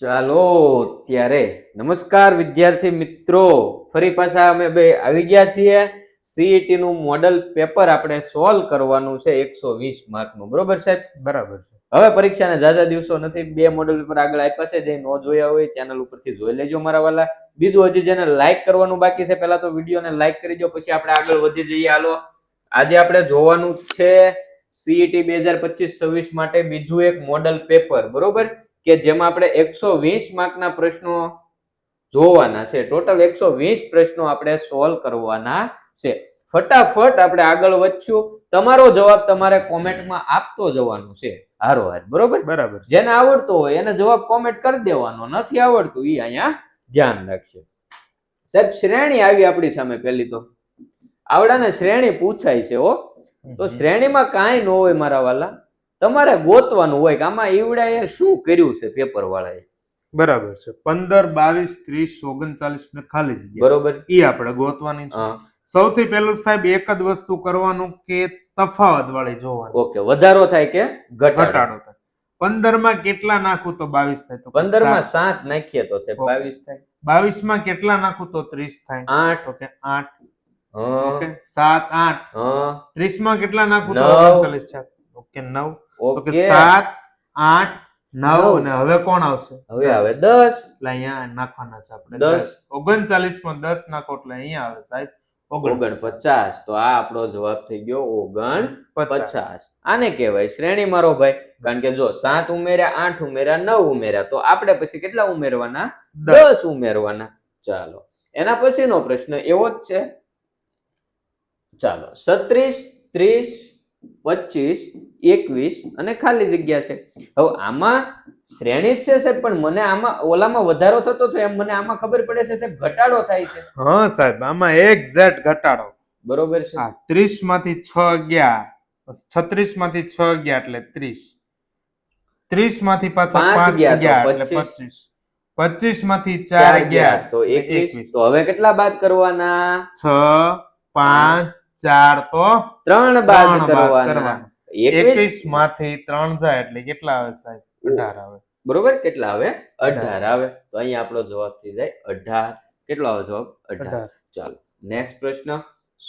ચાલો ત્યારે નમસ્કાર વિદ્યાર્થી મિત્રો, ફરી પાછા અમે બે આવી ગયા છીએ. સીઈટી નું મોડલ પેપર આપણે સોલ્વ કરવાનું છે 120 માર્કનું. બરોબર સાહેબ? બરાબર. હવે પરીક્ષાને ઝાઝા દિવસો નથી, બે મોડલ પેપર આગળ આપ્યા છે. જે ન જોયા હોય ચેનલ ઉપરથી જોઈ લેજો મારા વાલા. બીજું, હજી જેને લાઈક કરવાનું બાકી છે, પહેલા તો વિડીયોને લાઈક કરી દો, પછી આપણે આગળ વધી જઈએ. હાલો, આજે આપણે જોવાનું છે સીઈટી 2025-26 માટે બીજું એક મોડલ પેપર. બરોબર, કે જેમાં આપણે 120 માર્કના પ્રશ્નો જોવાના છે. ટોટલ 120 પ્રશ્નો આપણે સોલ્વ કરવાના છે. ફટાફટ આપણે આગળ વધશું. તમારો જવાબ તમારે કોમેન્ટમાં આપતો જવાનો છે હારોહાર. બરોબર બરાબર. જેને આવડતો હોય એને જવાબ કોમેન્ટ કરી દેવાનો, નથી આવડતું ઈ અહીંયા ધ્યાન રાખશે. સાહેબ, શ્રેણી આવી આપણી સામે. પહેલી તો આવડાને શ્રેણી પૂછાય છે હો. તો શ્રેણીમાં કાંઈ ન હોય મારા વાલા, તમારે ગોતવાનું હોય કે આમાં ઈવડાએ શું કર્યું છે પેપર વાળાએ. બરાબર છે. 15, 22, 30, 39 ને ખાલી જગ્યા. બરોબર, ઈ આપણે ગોતવાની છે. સૌથી પહેલું સાહેબ એક જ વસ્તુ કરવાનું કે તફાવત વાળી જોવાની. ઓકે, વધારો થાય કે ઘટાડો થાય. 15 માં કેટલા નાખું તો 22 થાય? તો 15 માં 7 નાખીએ તો સાહેબ 22 થાય. 22 માં કેટલા નાખું તો 30 થાય? 8. ઓકે 8. ઓકે 7 8. 30 માં કેટલા નાખું તો 39 થાય? ઓકે 9. ઓકે 7 8 9 ને હવે કોણ આવશે? હવે આવે 10. એટલે અહીંયા નાખવાના છે આપણે 10. 39 માં 10 નાખો એટલે અહીંયા આવે સાહેબ 49. તો આ આપણો જવાબ થઈ ગયો 49. આને કહેવાય શ્રેણી મારો ભાઈ. કારણ કે જો 7 ઉમેર્યા, 8 ઉમેર્યા, 9 ઉમેર્યા, તો આપણે પછી કેટલા ઉમેરવાના? 10 ઉમેરવાના. ચાલો, એના પછીનો પ્રશ્ન એવો જ છે. ચાલો, 36, 30, 25, 21 અને ખાલી જગ્યા છે. હવે આમાં શ્રેણી જ છે સાહેબ, પણ મને આમાં ઓલામાં વધારો થતો તો એમ મને આમાં ખબર પડે છે સાહેબ ઘટાડો થાય છે. હા સાહેબ, આમાં એક્ઝેક્ટ ઘટાડો. બરોબર છે. 30 માંથી 6 ગયા, 36 માંથી 6 ગયા એટલે 30. 30 માંથી પાછા 5 ગયા એટલે 25. 25 માંથી 4 ગયા તો 21. તો હવે કેટલા બાદ કરવાના? 6 5 4 તો 3 બાદ કરવાના. 21 માંથી 3 જાય એટલે કેટલા આવે સાહેબ? 18 આવે. બરોબર, કેટલા આવે? 18 આવે. તો અહીંયા આપણો જવાબ થઈ જાય 18. કેટલો આવે જવાબ? 18. ચાલો, નેક્સ્ટ પ્રશ્ન.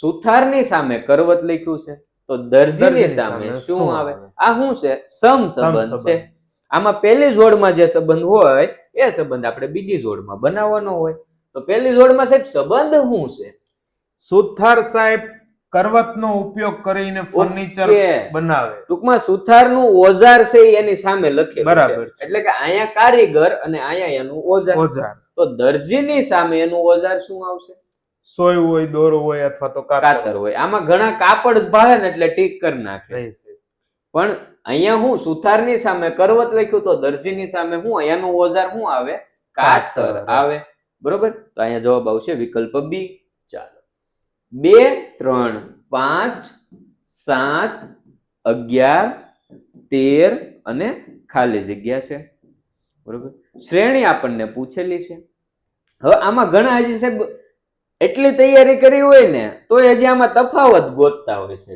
સુથારની સામે કરવત લખ્યું છે, તો દરજીની સામે શું આવે? આ શું છે? સમ સંબંધ છે. આમાં પહેલી જોડમાં જે સંબંધ હોય એ સંબંધ આપણે બીજી જોડમાં બનાવવાનો હોય. તો પહેલી જોડમાં સાહેબ સંબંધ શું છે? સુથાર સાહેબ કરવતનો ઉપયોગ કરીને ફર્નિચર બનાવે. ટૂંકમાં સુથારનું ઓજાર છે એની સામે લખેલું છે. એટલે કે અહીંયા કારીગર અને અહીંયા એનું ઓજાર. તો દરજીની સામે એનું ઓજાર શું આવશે? સોય હોય, દોરો હોય અથવા તો કાતર હોય. આમાં ઘણા કાપડ ભાળે ને એટલે ટીક કરી નાખે. પણ અહીંયા હું સુથારની સામે કરવત લખ્યું, તો દરજીની સામે હું એનું ઓજાર શું આવે? કાતર આવે. બરોબર, તો અહીંયા જવાબ આવશે વિકલ્પ બી. ચાલો, 2 3 5 7 11 13 અને ખાલી જગ્યા છે. બરોબર, શ્રેણી આપણને પૂછેલી છે. હવે આમાં ઘણા હજી સાહેબ એટલી તૈયારી કરી હોય ને તો હજી આમાં તફાવત ગોતતા હોય છે.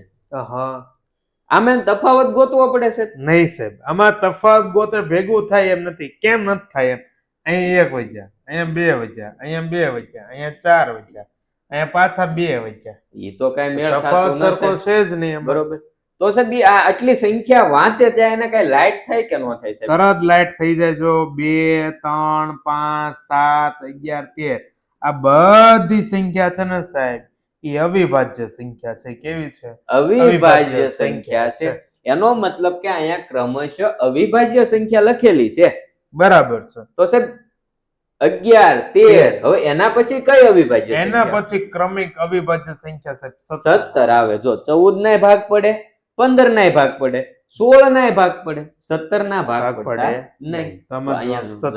આમાં તફાવત ગોતવો પડે છે. નહીં સાહેબ, આમાં તફાવત ગોતે ભેગું થાય એમ નથી. કેમ નથી થાય એમ? અહીંયા 1 વજ્યા, અહીંયા 2 વજ્યા, અહીંયા 2 વજ્યા, અહીંયા 4 વજ્યા, અહીંયા પાછા 2 વજ્યા. ઈ તો કઈ મેળ તફાવત સરખો છે જ નહીં. બરોબર, તો સાહેબ આ આટલી સંખ્યા વાંચે ત્યાં એને કઈ લાઈટ થાય કે ન થાય સાહેબ? તરત લાઈટ થઈ જાય. જો 2 3 5 7 11 13 આ બધી સંખ્યા છે ને સાહેબ, એ અવિભાજ્ય સંખ્યા છે. કેવી છે? અવિભાજ્ય સંખ્યા છે. એનો મતલબ કે અહીંયા ક્રમશઃ અવિભાજ્ય સંખ્યા લખેલી છે. બરાબર છે. તો સાહેબ 11 13, હવે એના પછી કઈ અવિભાજ્ય? એના પછી ક્રમિક અવિભાજ્ય સંખ્યા સાહેબ 17 આવે. જો 14 નાય ભાગ પડે, 15 નાય ભાગ પડે, 16 નાય ભાગ પડે, 17 ના ભાગ પડે નહીં.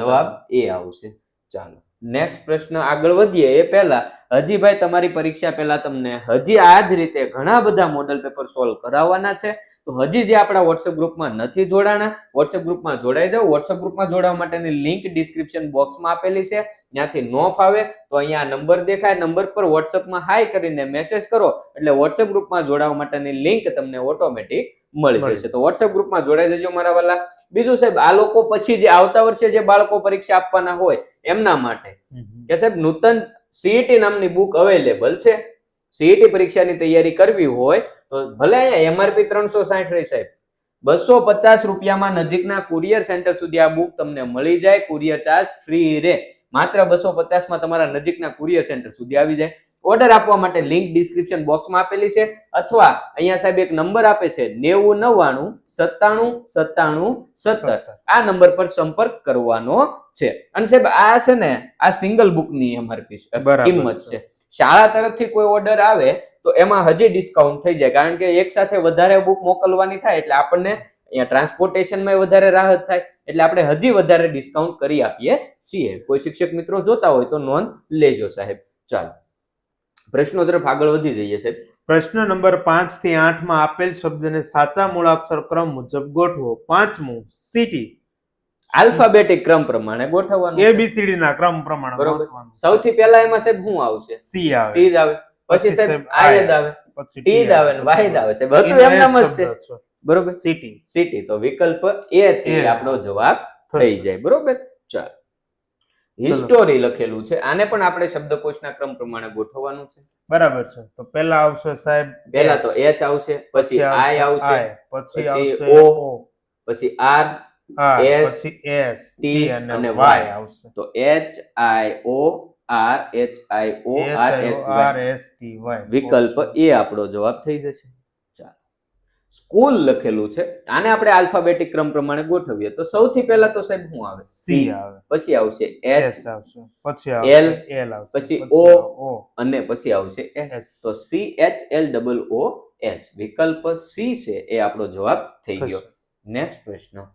જવાબ એ આવશે. ચાલો, નેક્સ્ટ પ્રશ્ન આગળ વધીએ એ પહેલા હજી ભાઈ તમારી પરીક્ષા પહેલા તમને હજી આ જ રીતે ઘણા બધા મોડલ પેપર સોલ્વ કરાવવાના છે. તો હજી જે આપણા વોટ્સએપ ગ્રુપમાં નથી જોડાણા, વોટ્સએપ ગ્રુપમાં જોડાઈ જાઓ. વોટ્સએપ ગ્રુપમાં જોડાવા માટેની લિંક ડિસ્ક્રિપ્શન બોક્સમાં આપેલી છે. ત્યાંથી નો ફાવે તો અહીંયા નંબર દેખાય, નંબર પર વોટ્સએપમાં હાય કરીને મેસેજ કરો એટલે વોટ્સએપ ગ્રુપમાં જોડાવા માટેની લિંક તમને ઓટોમેટિક મળી જશે. તો વોટ્સએપ ગ્રુપમાં જોડાઈ જજો મારા વાલા. બીજું સાહેબ, આ લોકો પછી જે આવતા વર્ષે જે બાળકો પરીક્ષા આપવાના હોય એમના માટે કે સાહેબ નૂતન સીઈટી નામની બુક અવેલેબલ છે. સીઈટી પરીક્ષાની તૈયારી કરવી હોય તો ભલે અહીંયા એમઆરપી 360 રહી સાહેબ, 250 રૂપિયામાં નજીકના કુરિયર સેન્ટર સુધી આ બુક તમને મળી જાય. કુરિયર ચાર્જ ફ્રી રહે. માત્ર 250 માં તમારા નજીકના કુરિયર સેન્ટર સુધી આવી જાય. ઓર્ડર આપવા માટે લિંક ડિસ્ક્રિપ્શન બોક્સમાં આપેલી છે, અથવા અહીંયા સાહેબ એક નંબર આપે છે 9099 97 97 17. આ નંબર પર સંપર્ક કરવાનો છે. અને સાહેબ આ છે ને આ સિંગલ બુકની એમઆરપી કિંમત છે. શાળા તરફથી કોઈ ઓર્ડર આવે તો એમાં હજી ડિસ્કાઉન્ટ થઈ જાય, કારણ કે એક સાથે વધારે બુક મોકલવાની થાય એટલે આપણને અહીંયા ટ્રાન્સપોર્ટેશનમાં વધારે રાહત થાય, એટલે આપણે હજી વધારે ડિસ્કાઉન્ટ કરી આપીએ છીએ. કોઈ શિક્ષક મિત્રો જોતા હોય તો નોંધ લેજો સાહેબ. ચાલો પ્રશ્નો તરફ આગળ વધી જઈએ સાહેબ. પ્રશ્ન નંબર 5 થી 8 માં આપેલ શબ્દને સાચા મૂળાક્ષર ક્રમ મુજબ ગોઠવો. પાંચમું સીટી આલ્ફાબેટિક ક્રમ પ્રમાણે ગોઠવવાનું. એબીસીડી ના ક્રમ પ્રમાણે ગોઠવવાનું. સૌથી પહેલા એમાં સાહેબ શું આવશે? સી આવે. સી જ આવે. પછી સાહેબ આયદ આવે, પછી ટી જ આવે ને વાહિદ આવે છે. બધું એમનામ જ છે. બરોબર. સીટી સીટી તો વિકલ્પ એ છે આપણો જવાબ થઈ જાય. બરોબર. ચાલો હિસ્ટોરી લખેલું છે, આને પણ આપણે શબ્દકોશના ક્રમ પ્રમાણે ગોઠવવાનું છે. બરાબર છે. તો પહેલા આવશે સાહેબ, પહેલા તો એચ આવશે, પછી આઈ આવશે, પછી પછી આવશે ઓ, પછી આર, એસ, પછી એસ, ટી અને વાય આવશે. તો H I O R, H I O R, S T Y. વિકલ્પ એ આપણો જવાબ થઈ જશે. ચાલો સ્કૂલ લખેલું છે, આને આપણે આલ્ફાબેટિક ક્રમ પ્રમાણે ગોઠવીએ તો સૌથી પહેલા તો સાહેબ શું આવે? સી આવે, પછી આવશે એચ આવશે, પછી આવશે એલ, એલ આવશે, પછી ઓ અને પછી આવશે એસ. તો C H L double O S. વિકલ્પ સી છે એ આપણો જવાબ થઈ ગયો. નેક્સ્ટ પ્રશ્ન,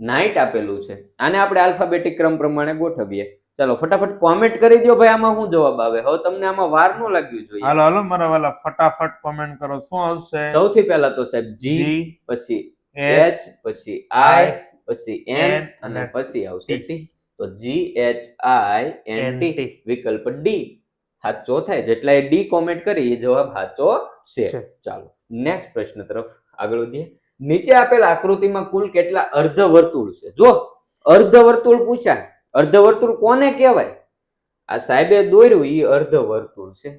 નાઇટ આપેલું છે, આને આપણે આલ્ફાબેટિક ક્રમ પ્રમાણે ગોઠવીએ. ચાલો ફટાફટ કોમેન્ટ કરી દો ભાઈ આમાં શું જવાબ આવે. હવે તમને આમાં વાર ન લાગવી જોઈએ. હાલો હાલો મારા વાલા ફટાફટ કોમેન્ટ કરો. શું આવશે? સૌથી પહેલા તો સાહેબ જી, પછી એચ, પછી આઈ, પછી એન અને પછી આવશે ટી. તો G H I N T. વિકલ્પ ડી સાચો થાય. જેટલાએ ડી કોમેન્ટ કરી એ જવાબ સાચો છે. ચાલો નેક્સ્ટ પ્રશ્ન તરફ આગળ વધીએ. નીચે આપેલ આકૃતિમાં કુલ કેટલા અર્ધવર્તુળ છે? જો અર્ધવર્તુળ પૂછ્યા, અર્ધવર્તુળ કોને કહેવાય? આ સાહેબે દોર્યું એ અર્ધવર્તુળ છે.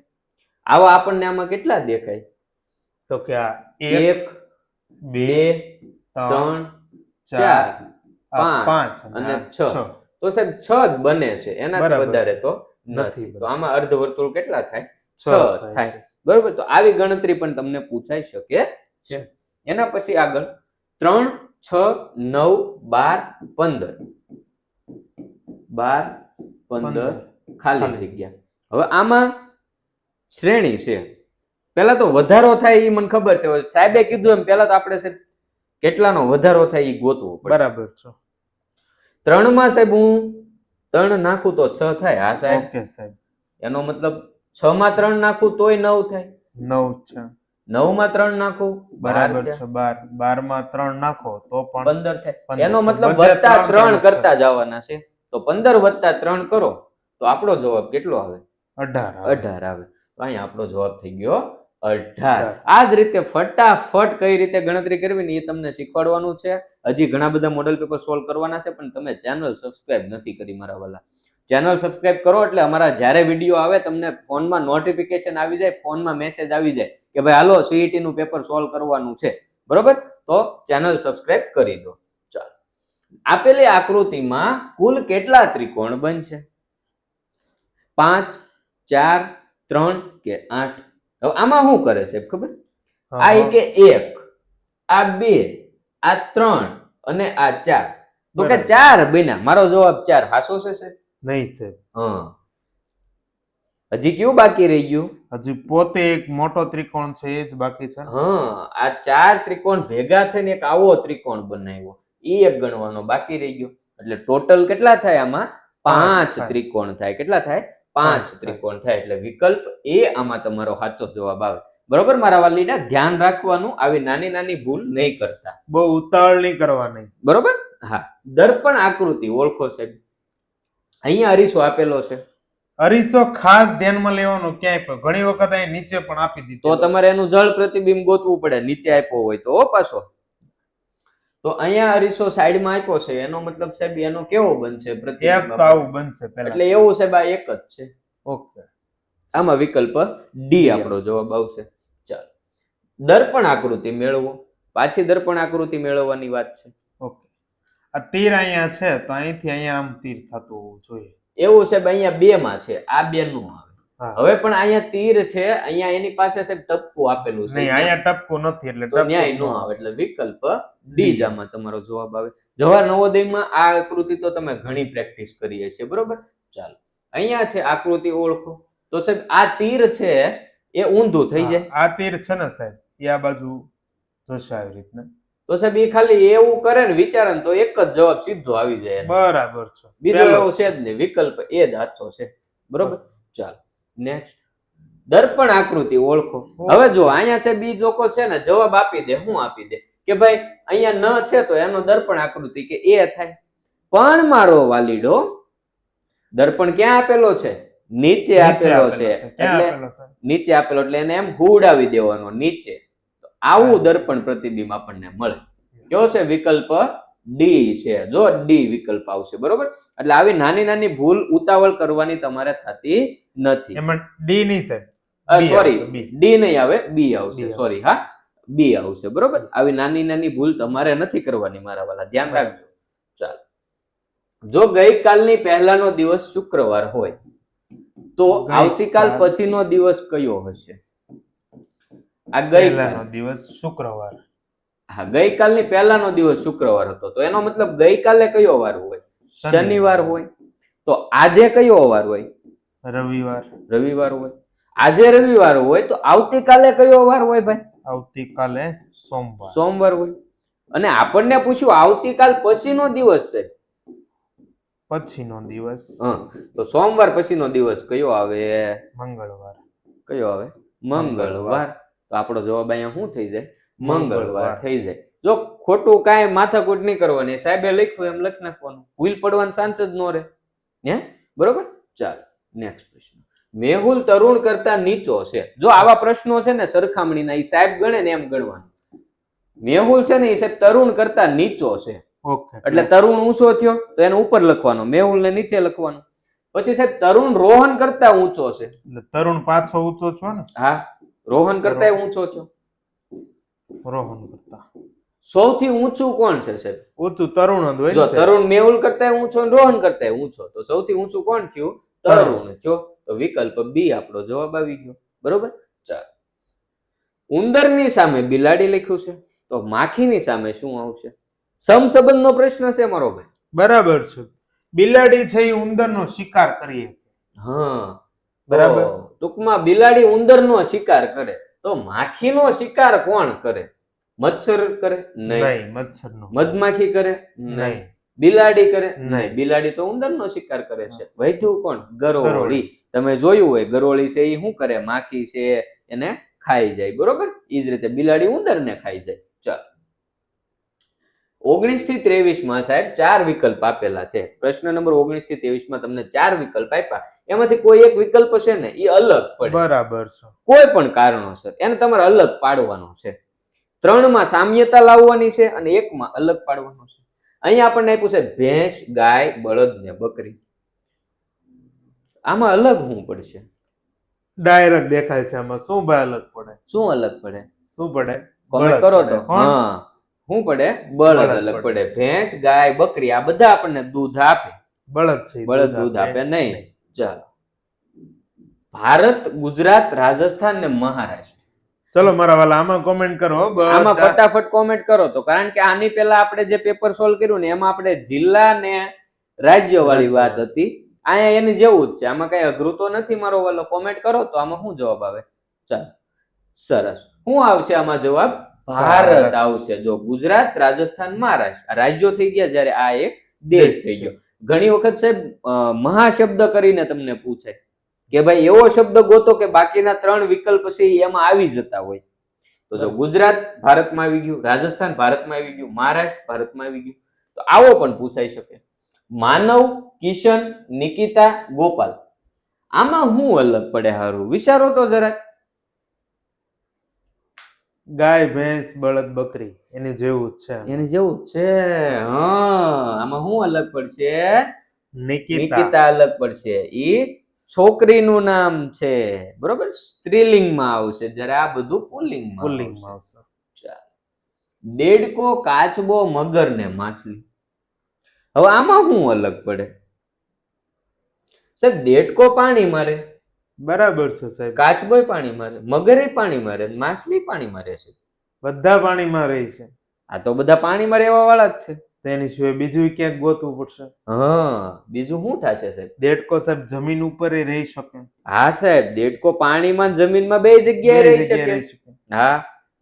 આવા આપણને આમાં કેટલા દેખાય? તો કે આ 1 2 3 4 5 અને 6. તો સાહેબ 6 જ બને છે, એનાથી વધારે તો નથી. તો આમાં અર્ધવર્તુળ કેટલા થાય? 6 થાય. બરોબર. તો આવી ગણતરી પણ તમને પૂછાઈ શકે છે. એના પછી આગળ 3 6 9 12 15 ખાલી જગ્યા. હવે આમાં શ્રેણી છે. પેલા તો વધારો થાય એ મને ખબર છે. સાહેબે કીધું એમ પેલા તો આપણે કેટલાનો વધારો થાય એ ગોતવું પડે. બરાબર છે. 3 માં સાહેબ હું 3 નાખું તો 6 થાય. હા સાહેબ. ઓકે સાહેબ. એનો મતલબ 6 માં 3 નાખું તોય 9 થાય. 9 છે. 9 માં 3 નાખું બરાબર છે. 12 12 માં 3 નાખો તો પણ 15 થાય. એનો મતલબ વત્તા 3 કરતા જવાના છે. તો 15 વત્તા 3 કરો તો આપણો જવાબ કેટલો આવે? 18 આવે. તો અહીંયા આપણો જવાબ થઈ ગયો 18. આ જ રીતે ફટાફટ કઈ રીતે ગણતરી કરવી ને એ તમને શીખવાડવાનું છે. હજી ઘણા બધા મોડેલ પેપર સોલ્વ કરવાના છે, પણ તમે ચેનલ સબસ્ક્રાઇબ નથી કરી મારા વાલા. ચેનલ સબસ્ક્રાઇબ કરો એટલે અમારા જ્યારે વિડીયો આવે તમને ફોનમાં નોટિફિકેશન આવી જાય, ફોનમાં મેસેજ આવી જાય કે ભાઈ હાલો સીઈટી નું પેપર સોલ્વ કરવાનું છે. બરોબર. તો ચેનલ સબસ્ક્રાઇબ કરી દો. ચાલો આપેલી આકૃતિમાં કુલ કેટલા ત્રિકોણ બનશે? 5 4 3 કે 8? હવે આમાં શું કરે છે ખબર? આ કે 1, આ 2, આ 3 અને આ 4. તો કે 4 બન્યા. મારો જવાબ 4 હાસો છે સાહેબ? નહીં સાહેબ. હજી કયું બાકી રહી ગયું? હજી પોતે એક મોટો ત્રિકોણ છે એ જ બાકી છે. આ 4 ત્રિકોણ ભેગા થઈને એક આવો ત્રિકોણ બનાવ્યો, એ એક ગણવાનો બાકી રહી ગયો. એટલે ટોટલ કેટલા થાય આમાં? 5 ત્રિકોણ થાય. કેટલા થાય? 5 ત્રિકોણ થાય. એટલે વિકલ્પ એ આમાં તમારો સાચો જવાબ આવે. બરોબર મારા વાલીને ધ્યાન રાખવાનું, આવી નાની નાની ભૂલ નહીં કરતા. બહુ ઉતાવળ નહીં કરવાની. બરોબર. હા. દર્પણ આકૃતિ ઓળખો સાહેબ. અહીંયા અરીસો આપેલો છે. અરીસો ખાસ ધ્યાનમાં લેવાનો ક્યાંય પણ. ઘણી વખત અહીં નીચે પણ આપી દીધું. તો તમારે એનું જળ પ્રતિબિંબ ગોતવું પડે નીચે આપ્યો હોય તો. પાછો તો અહીંયા અરીસો સાઈડમાં આપ્યો છે એનો મતલબ સાહેબ એનો કેવો બનશે એક પ્રતિબિંબ તો આવું બનશે પહેલા. એટલે એવું સાહેબ આ એક જ છે. ઓકે, આમાં વિકલ્પ ડી આપણો જવાબ આવશે. ચાલો, દર્પણ આકૃતિ મેળવો. પાછી દર્પણ આકૃતિ મેળવવાની વાત છે. ઓકે. આ તીર અહીંયા છે તો અહીંથી અહીંયા આમ તીર થતું હોવું જોઈએ. એવું સાહેબ અહીંયા 2 માં છે, આ 2 નું આવે. હા. હવે પણ અહીંયા તીર છે, અહીંયા એની પાસે સાહેબ ટપકું આપેલું છે. નહીં, અહીંયા ટપકું નથી એટલે તો ન્યાય નો આવે એટલે વિકલ્પ ડી જ આમાં તમારો જવાબ આવે. જવાહર નવોદયમાં આ આકૃતિ તો તમે ઘણી પ્રેક્ટિસ કરી હશે, બરોબર. ચાલો, અહીંયા છે આકૃતિ ઓળખો. તો સાહેબ આ તીર છે એ ઊંધું થઈ જાય. આ તીર છે ને સાહેબ એ આ બાજુ જશે આવી રીતના. તો સાહેબ એ ખાલી એવું કરે ને વિચારે ને તો એક જ જવાબ સીધો આવી જાય. બરાબર છે, બીજો એવો છે જ નહીં, વિકલ્પ એ જ સાચો છે, બરોબર. ચાલો, નેક્સ્ટ, દર્પણ આકૃતિ ઓળખો. હવે જો અહીંયા છે બી જોકો છે ને જવાબ આપી દે. શું આપી દે કે ભાઈ અહીંયા ન છે તો એનો દર્પણ આકૃતિ કે એ થાય. પણ મારો વાલીડો દર્પણ ક્યાં આપેલો છે? નીચે આપેલો છે. એટલે નીચે આપેલો એટલે એને એમ હુડાવી દેવાનો નીચે. તો આવું દર્પણ પ્રતિબિંબ આપણને મળે. કયો છે? વિકલ્પ ડી છે. જો ડી વિકલ્પ આવશે, બરોબર. એટલે આવી નાની નાની ભૂલ ઉતાવળ કરવાની તમારે થતી નથી. એમાં ડી નહીં સાહેબ, સોરી, ડી નહીં આવે, બી આવશે. સોરી, હા, બી આવશે, બરોબર. આવી નાની નાની ભૂલ તમારે નથી કરવાની મારા વાલા, ધ્યાન રાખજો. ચાલો, જો ગઈકાલની પહેલાનો દિવસ શુક્રવાર હોય તો આવતીકાલ પછીનો દિવસ કયો હશે? આ ગઈકાલનો દિવસ શુક્રવાર. હા, ગઈકાલની પહેલાનો દિવસ શુક્રવાર હતો તો એનો મતલબ ગઈકાલે કયો વાર હોય? શનિવાર હોય. તો આજે કયો વાર હોય? રવિવાર. રવિવાર હોય. આજે રવિવાર હોય તો આવતીકાલે કયો વાર હોય ભાઈ? આવતીકાલે સોમવાર. સોમવાર હોય. અને આપણને પૂછ્યું આવતીકાલ પછીનો દિવસ છે. પછીનો દિવસ. તો સોમવાર પછીનો દિવસ કયો આવે? મંગળવાર. કયો આવે? મંગળવાર. તો આપણો જવાબ અહીંયા શું થઈ જાય? મંગળવાર થઈ જાય. જો ખોટું કાંઈ માથાકૂટ નહીં કરવાની, સાહેબે લખ્યું એમ લખી નાખવાનું, ભૂલ પડવાની ચાન્સ જ ન રહે. હે, બરોબર. ચાલો, નેક્સ્ટ પ્રશ્ન. મેહુલ તરુણ કરતા નીચો છે. જો આવા પ્રશ્નો છે ને સરખામણીના, એ સાહેબ ગણે ને એમ ગણવાનું. મેહુલ છે ને એ સાહેબ તરુણ કરતા નીચો છે. ઓકે. એટલે તરુણ ઊંચો થયો તો એને ઉપર લખવાનો, મેહુલ ને નીચે લખવાનું. પછી સાહેબ તરુણ રોહન કરતા ઊંચો છે. એટલે તરુણ પાછો ઊંચો છો ને? હા, રોહન કરતા ઊંચો થયો. રોહન કરતા સૌથી ઊંચું કોણ છે સાહેબ? ઊંચું તરુણ જ હોય. જો તરુણ મેહુલ કરતા ઊંચો ને રોહન કરતા ઊંચો, તો સૌથી ઊંચું કોણ થયું? તરુણ થયો. તો વિકલ્પ બી આપણો જવાબ આવી ગયો, બરોબર. ચાલો, ઉંદરની સામે બિલાડી લખ્યું છે તો માખીની સામે શું આવશે? સમસંબંધનો પ્રશ્ન છે મારો ભાઈ. બરાબર છે. બિલાડી છે એ ઉંદરનો શિકાર કરીએ. હા, બરાબર. ટૂંકમાં બિલાડી ઉંદરનો શિકાર કરે તો માખીનો શિકાર કોણ કરે? મચ્છર કરે? નહીં. મચ્છરનો. મધમાખી કરે? નહીં. બિલાડી કરે? નહીં. બિલાડી તો ઉંદરનો શિકાર કરે છે. વૈધું કોણ? ગરોળી. તમે જોયું હોય ગરોળી છે એ શું કરે? માખી છે એને ખાઈ જાય, બરોબર. એ જ રીતે બિલાડી ઉંદરને ખાઈ જાય. ચાલો, 19 થી 23 માં સાહેબ 4 વિકલ્પ આપેલા છે. પ્રશ્ન નંબર 19 થી 23 માં તમને 4 વિકલ્પ આપ્યા. એમાંથી કોઈ એક વિકલ્પ છે ને એ અલગ પડે. બરાબર છે. કોઈ પણ કારણોસર એને તમારે અલગ પાડવાનો છે. 3 માં સામ્યતા લાવવાની છે અને 1 માં અલગ પાડવાનો છે. અહીંયા આપણને આપ્યું છે ભેંસ, ગાય, બળદ ને બકરી. આમાં અલગ શું પડશે? ડાયરેક્ટ દેખાય છે આમાં. શું ભાઈ અલગ પડે? શું અલગ પડે? શું પડે? કોમેન્ટ કરો તો. હા, શું પડે? બળદ અલગ પડે. ભેંસ, ગાય, બકરી આ બધા આપણને દૂધ આપે. બળદ છે. બળદ દૂધ આપે નહીં. ચાલો, ભારત, ગુજરાત, રાજસ્થાન ને મહારાષ્ટ્ર. ચલો મારા વાલા આમાં કોમેન્ટ કરો. આમાં ફટાફટ કોમેન્ટ કરો તો, કારણ કે આની પહેલા આપણે જે પેપર સોલ્વ કર્યું ને એમાં આપણે જિલ્લા ને રાજ્ય વાળી વાત હતી. અહીંયા એની જેવું જ છે. આમાં કઈ અઘરું તો નથી મારો વાલો. કોમેન્ટ કરો તો આમાં શું જવાબ આવે? ચાલો, સરસ. શું આવશે આમાં જવાબ? ભારત આવશે. જો ગુજરાત, રાજસ્થાન, મહારાષ્ટ્ર રાજ્યો થઈ ગયા, જ્યારે આ એક દેશ થઈ ગયો. ઘણી વખત સાહેબ મહાશબ્દ કરીને તમને પૂછે કે ભાઈ એવો શબ્દ ગોતો કે બાકીના 3 વિકલ્પ છે એમાં આવી જતા હોય. તો જો ગુજરાત ભારતમાં આવી ગયું, રાજસ્થાન ભારતમાં આવી ગયું, મહારાષ્ટ્ર ભારતમાં આવી ગયું, તો આવો પણ પૂછાઈ શકે. માનવ, કિશન, નિકિતા, ગોપાલ, આમાં શું અલગ પડે? હારું વિચારો તો જરાક. ગાય ભેંસ બળદ બકરી એની જેવું જ છે. એની જેવું જ છે. હા, આમાં શું અલગ પડશે? નિકિતા નિકિતા અલગ પડશે. ઈ છોકરીનું નામ છે, બરોબર, સ્ત્રીલિંગમાં આવશે, જ્યારે આ બધું પુલ્લિંગમાં પુલ્લિંગમાં આવશે. આવશે. દેડકો, કાચબો, મગર ને માછલી. હવે આમાં શું અલગ પડે? સાહેબ, દેડકો પાણી મારે, બરાબર છે સાહેબ. કાચબોય પાણી મારે, મગરે પાણી મારે, માછલી પાણી મારે છે. બધા પાણીમાં રહે છે. આ તો બધા પાણીમાં રહેવા વાળા જ છે. તેની સિવાય બીજું ક્યાંક ગોતવું પડશે. હા, બીજું શું થશે સાહેબ? દેડકો સાહેબ જમીન ઉપર રહી શકે. હા સાહેબ, દેડકો પાણીમાં જમીનમાં બે જગ્યાએ રહી શકે. હા,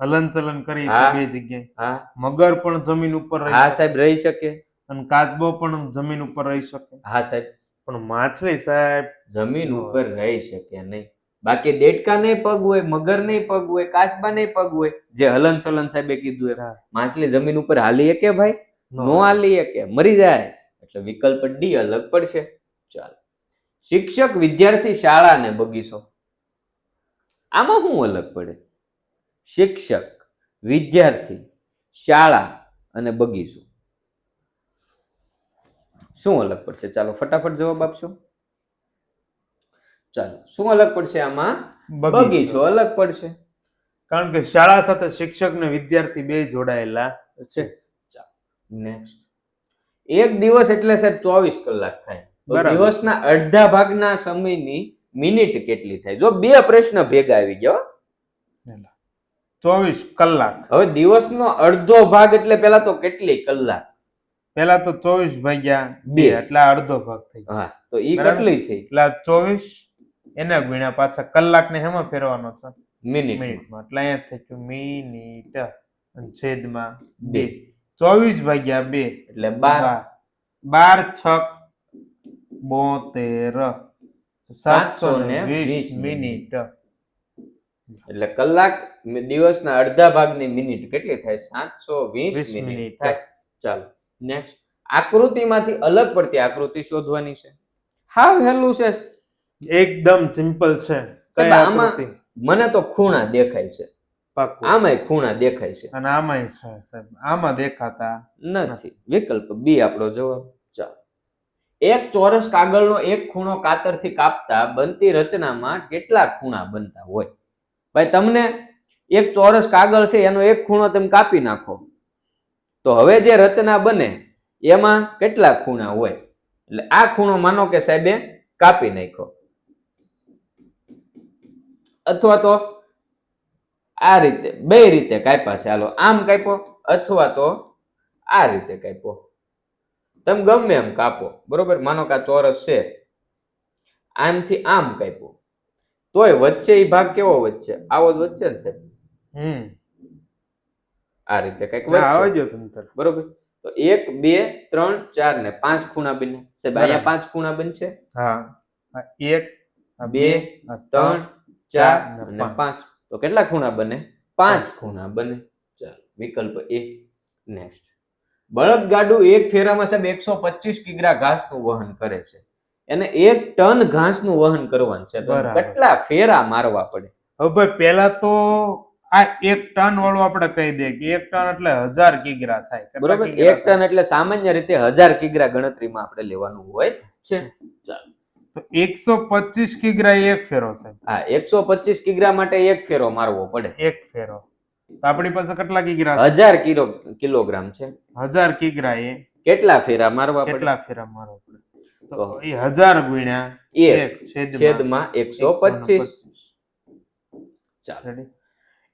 હલનચલન કરી હા. બે જગ્યાએ. હા, મગર પણ જમીન ઉપર રહી હા શકે સાહેબ, રહી શકે. અને કાચબો પણ જમીન ઉપર રહી શકે. હા સાહેબ, પણ માછલી સાહેબ જમીન નો. ઉપર રહી શકે નહીં. બાકી દેડકા નહીં પગ હોય, મગર નહીં પગ હોય, કાચબા નહીં પગ હોય, જે હલન ચલન સાહેબે કીધું એમ. હા. માછલી જમીન ઉપર હાલી શકે ભાઈ? નો હાલી શકે, મરી જાય. એટલે વિકલ્પ ડી અલગ પડશે. ચાલો, શિક્ષક, વિદ્યાર્થી, શાળા અને બગીચો. આમાં શું અલગ પડે? શિક્ષક, વિદ્યાર્થી, શાળા અને બગીચો. શું અલગ પડશે? ચાલો ફટાફટ જવાબ આપશો. ચાલો, શું અલગ પડશે આમાં? બગીચો અલગ પડશે. કારણ કે શાળા સાથે શિક્ષક ને વિદ્યાર્થી બે જોડાયેલા છે. ચાલો, નેક્સ્ટ. એક દિવસ એટલે સાહેબ 24 કલાક થાય. તો બરાબર. દિવસના અડધા ભાગના સમયની મિનિટ કેટલી થાય? જો બે પ્રશ્ન ભેગા આવી ગયો. 24 કલાક. હવે દિવસનો અડધો ભાગ એટલે પેલા તો કેટલી કલાક? પેલા તો 24 ભાગ્યા 2 એટલે અડધો ભાગ થઈ ગયો. હા, તો ઈ બરાબર. કેટલી થઈ? એટલે 24 એના ગુણ્યા પાછા કલાક ને હેમાં ફેરવાનો છે? મિનિટ. મિનિટમાં. એટલે અહીંયા થઈ ગયું મિનિટ અને છેદમાં 2. 24 ભાગ્યા 2 એટલે 12. 12 6 72 720 મિનિટ. એટલે કલાક દિવસના અડધા ભાગની મિનિટ કેટલી થાય? 720 મિનિટ થાય. ચાલો, નેક્સ્ટ. આકૃતિમાંથી અલગ પડતી આકૃતિ શોધવાની છે. હા, વહેલું છે. એકદમ સિમ્પલ છે. સાહેબ, આમાં મને તો ખૂણા દેખાય છે. પાક્કું. આમાંય ખૂણા દેખાય છે અને આમાંય છે સાહેબ. આમાં દેખાતા નથી. વિકલ્પ બી આપણો જવાબ. ચાલો, એક ચોરસ કાગળનો એક ખૂણો કાતરથી કાપતા બનતી રચનામાં કેટલા ખૂણા બનતા હોય? ભાઈ, તમને એક ચોરસ કાગળ છે, એનો એક ખૂણો તમે કાપી નાખો તો હવે જે રચના બને એમાં કેટલા ખૂણા હોય? એટલે આ ખૂણો માનો કે સાહેબે કાપી નાખ્યો, અથવા તો આ રીતે, બે રીતે કાપ્યા છે. હાલો, આમ કાપ્યો અથવા તો આ રીતે કાપ્યો. તમે ગમે એમ કાપો, બરોબર. માનો કે આ ચોરસ છે, આમથી આમ કાપ્યો, તોય વચ્ચે એ ભાગ કેવો વચ્ચે? આવો જ વચ્ચે જ છે. આ રીતે કઈક વચ્ચે, બરોબર. તો 1 2 3 4 ને 5 ખૂણા બને. સાહેબ, અહીંયા 5 ખૂણા બનશે. હા, 1 2 3 4 અને 5. તો કેટલા ખૂણા બને? 5 ખૂણા બને. ચાલો, વિકલ્પ એ. નેક્સ્ટ. બળદગાડું એક ફેરામાં સાહેબ 125 કિગ્રા ઘાસનું વહન કરે છે. એને 1 ટન ઘાસનું વહન કરવાનું છે. તો કેટલા ફેરા મારવા પડે? હવે ભાઈ, પેલા તો આ 1 ટન વાળું આપણે કહી દઈએ કે 1 ટન એટલે 1000 કિગ્રા થાય. બરોબર. 1 ટન એટલે સામાન્ય રીતે 1000 કિગ્રા ગણતરીમાં આપણે લેવાનું હોય છે. ચાલો, તો 125 કિગ્રા એક ફેરો છે. હા, 125 કિગ્રા માટે એક ફેરો મારવો પડે. એક ફેરો. તો આપણી પાસે કેટલા કિગ્રા? 1000 કિલોગ્રામ છે. 1000 કિગ્રા એ કેટલા ફેરા મારવા પડે? કેટલા ફેરા મારવા પડે? તો એ 1000 ગુણ્યા 1 છેદમાં 125. ચાલો,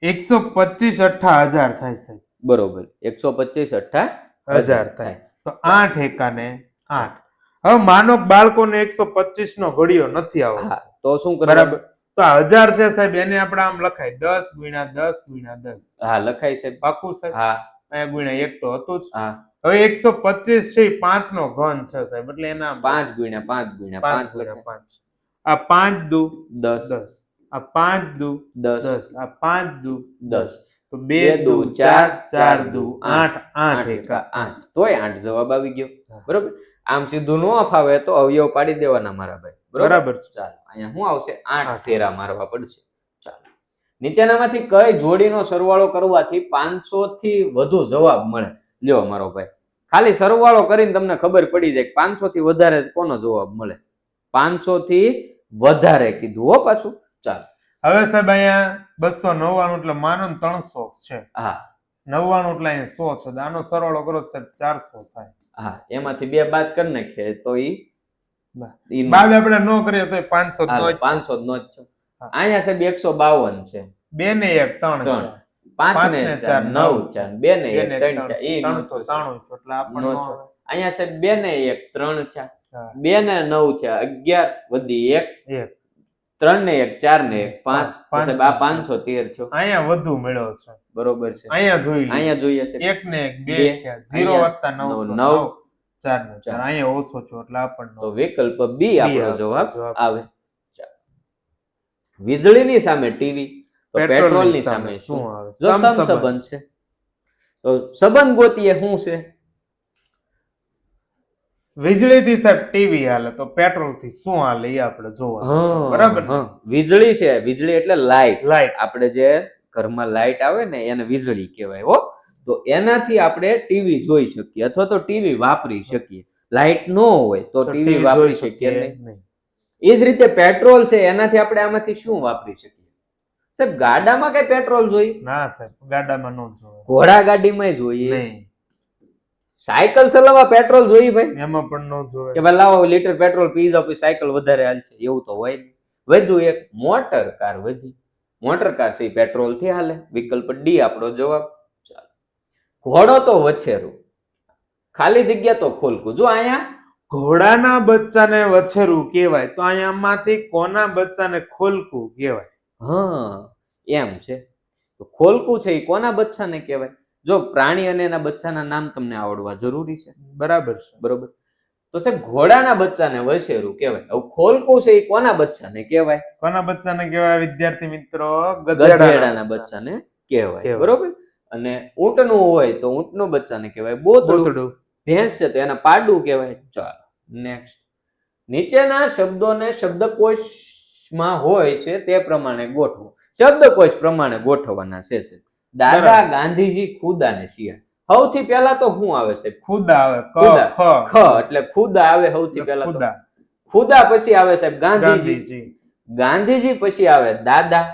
125 અઠ્ઠા 1000 થાય છે. બરોબર. 125 અઠ્ઠા 1000 થાય. તો 8 એકાને 8. હવે માનો બાળકોને 125 નો ઘડિયો નથી આવતો. હા, તો શું કરવાનું? બરાબર. તો 1000 છે સાહેબ, એને આપણે આમ લખાય 10 ગુણ્યા 10 ગુણ્યા 10. હા, લખાય સાહેબ. પાકું સાહેબ? હા. અહીંયા ગુણ્યા 1 તો હતું જ. હા. હવે 125 છે, 5 નો ઘન છે સાહેબ, એટલે એના 5 ગુણ્યા 5 ગુણ્યા 5 લખાય. 5. આ 5 દુ 10. આ 5 દુ 10. આ 5 દુ 10. તો 2 દુ 4, 4 દુ 8, 8 એકા 8. તોય 8 જવાબ આવી ગયો. બરોબર. આમ સીધું નો ફાવે તો અવયવ પાડી દેવાના મારા ભાઈ. બરાબર. ચાલો, અહીંયા શું આવશે? 8 ફેરા મારવા પડશે. ચાલો, નીચેનામાંથી કઈ જોડીનો સરવાળો કરવાથી 500 થી વધુ જવાબ મળે? લ્યો મારો ભાઈ, ખાલી સરવાળો કરીને તમને ખબર પડી જાય 500 થી વધારે કોનો જવાબ મળે. 500 થી વધારે કીધું હો પાછું. ચાલો હવે સાહેબ અહીંયા 299 એટલે માનો ને 300 છે. હા 99 એટલે અહીંયા 100 છે. આનો સરવાળો કરો સાહેબ 400 થાય. હા એમાંથી 2 બાદ કરી નાખીએ તો ઈ બાદ આપણે ન કરીએ તો 500 નો જ 500 નો જ છે. અહીંયા સાહેબ 152 છે. 2 ને 1 3 છે. 5 ને 4 9 4 2 ને 1 3 4 એ 393 એટલે આપણને અહીંયા સાહેબ 2 ને 1 3 4 2 ને 9 છે 11 વધી 1 3 ને 1 4 ને 1 5 સાહેબ આ 513 થયો. અહીંયા વધુ મળ્યો છે. બરોબર છે. અહીંયા જોઈએ છે 1 ને 1 2 થયા 0 વત્તા 9 9 4 ને 4 અહીંયા ઓછો છે એટલે આપણને તો વિકલ્પ બી આપણો જવાબ આવે. વીજળીની સામે ટીવી તો પેટ્રોલની સામે શું આવે? જો સમસંબંધ છે તો સંબંધ ગોતીએ શું છે? વીજળી થી સાહેબ ટીવી હાલે તો પેટ્રોલ થી શું હાલે એ આપણે જોવાનું. બરાબર. વીજળી છે, વીજળી એટલે લાઈટ. આપણે જે ઘરમાં લાઈટ આવે ને એને વીજળી કહેવાય હો. તો એનાથી આપણે ટીવી જોઈ શકીએ અથવા તો ટીવી વાપરી શકીએ. લાઈટ ન હોય તો ટીવી વાપરી શકીએ નહીં. એ જ રીતે પેટ્રોલ છે એનાથી આપણે આમાંથી શું વાપરી શકીએ? સાહેબ ગાડામાં કઈ પેટ્રોલ જોઈએ? ના સાહેબ ગાડામાં ન જોઈએ. ઘોડા ગાડીમાં જોઈએ નહીં. સાયકલ ચલાવવા પેટ્રોલ જોઈએ ભાઈ? એમાં પણ ન જોઈએ કે ભાઈ લાવો લીટર પેટ્રોલ પી જાવ પછી સાયકલ વધારે હાલશે, એવું તો હોય નહીં. વધુ એક મોટર કાર વધી. મોટર કાર છે પેટ્રોલ થી હાલે. વિકલ્પ ડી આપણો જવાબ. ચાલો ઘોડો તો વછેરું, ખાલી જગ્યા તો ખોલકું. જો અહીંયા ઘોડાના બચ્ચાને વછેરું કહેવાય તો અહીંયામાંથી કોના બચ્ચાને ખોલકું કહેવાય? હા એમ છે. તો ખોલકું છે એ કોના બચ્ચાને કહેવાય? જો પ્રાણી અને એના બચ્ચાના નામ તમને આવડવા જરૂરી છે. બરાબર છે. બરોબર. તો સાહેબ ઘોડાના બચ્ચાને વછેરું કહેવાય. હવે ખોલકું છે એ કોના બચ્ચાને કહેવાય? કોના બચ્ચાને કહેવાય વિદ્યાર્થી મિત્રો? ગધેડાના બચ્ચાને કહેવાય. બરોબર. અને ઊંટનું હોય તો ઊંટનું બચ્ચાને કહેવાય બોતડું. ભેંસ છે તો એના પાડું કહેવાય. ચાલો નેક્સ્ટ. નીચેના શબ્દોને શબ્દકોશમાં હોય છે તે પ્રમાણે ગોઠવો. શબ્દકોશ પ્રમાણે ગોઠવવાના છે. દાદા, ગાંધીજી, ખુદા ને શિયાળ. સૌથી પહેલા તો શું આવે છે? ખુદા આવે. ખ એટલે ખુદા આવે સૌથી પહેલા તો. ખુદા પછી આવે સાહેબ ગાંધીજી. ગાંધીજી પછી આવે દાદા.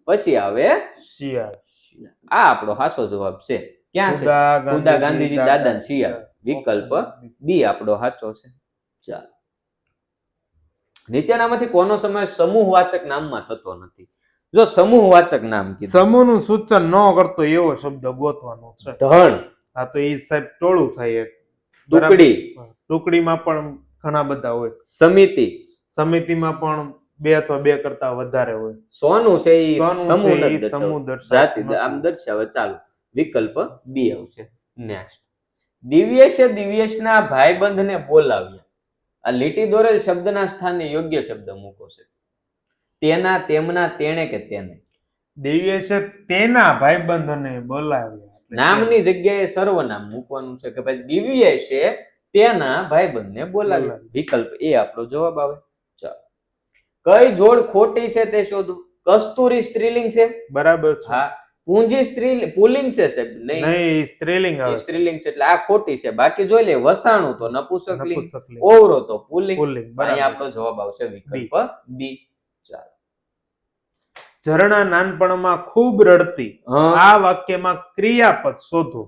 પછી આવે શિયાળ. આ આપણો સાચો જવાબ છે. ક્યાં છે? ખુદા, ગાંધીજી, દાદા ને શિયાળ. વિકલ્પ બી આપણો સાચો છે. ચાલો નીચેનામાંથી કોનો સમાવેશ સમૂહવાચક નામમાં થતો નથી? જો સમૂહવાચક નામ કીધું, સમૂહનું સૂચન ન કરતો એવો શબ્દ ગોતવાનો છે. ધન. હા તો એ સાહેબ ટોળું થાય. ટુકડી. ટુકડીમાં પણ ઘણા બધા હોય. સમિતિમાં પણ 2 અથવા 2 કરતા વધારે હોય. સોનું છે એ સમૂહ જાતિ આમ દર્શાવે. ચાલો વિકલ્પ બી આવશે. નેક્સ્ટ. દિવ્યેશના ભાઈબંધને બોલાવ્યા. આ લીટી દોરેલ શબ્દના સ્થાને યોગ્ય શબ્દ મૂકો છે. તેના, તેમના, તેણે કે તેને. દિવ્યેશે તેના ભાઈબંધને બોલાવ્યા. નામની જગ્યાએ સર્વનામ મૂકવાનું છે કે ભાઈ દિવ્યેશે તેના ભાઈબંધને બોલાવ્યા. વિકલ્પ એ આપણો જવાબ આવે. ચાલો કઈ જોડ ખોટી છે તે શોધો. કસ્તુરી સ્ત્રીલિંગ છે. બરાબર છે. હા. પૂંજી પુલ્લિંગ છે સાહેબ? નહીં સ્ત્રીલિંગ આવે. સ્ત્રીલિંગ છે એટલે આ ખોટી છે. બાકી જોઈ લે વસાણું તો નપુંસકલિંગ, ઓવરો તો પુલ્લિંગ. અહીંયા આપણો જવાબ આવશે વિકલ્પ બી. ચાલો ઝરણા નાનપણમાં ખૂબ રડતી. આ વાક્યમાં ક્રિયાપદ શોધો.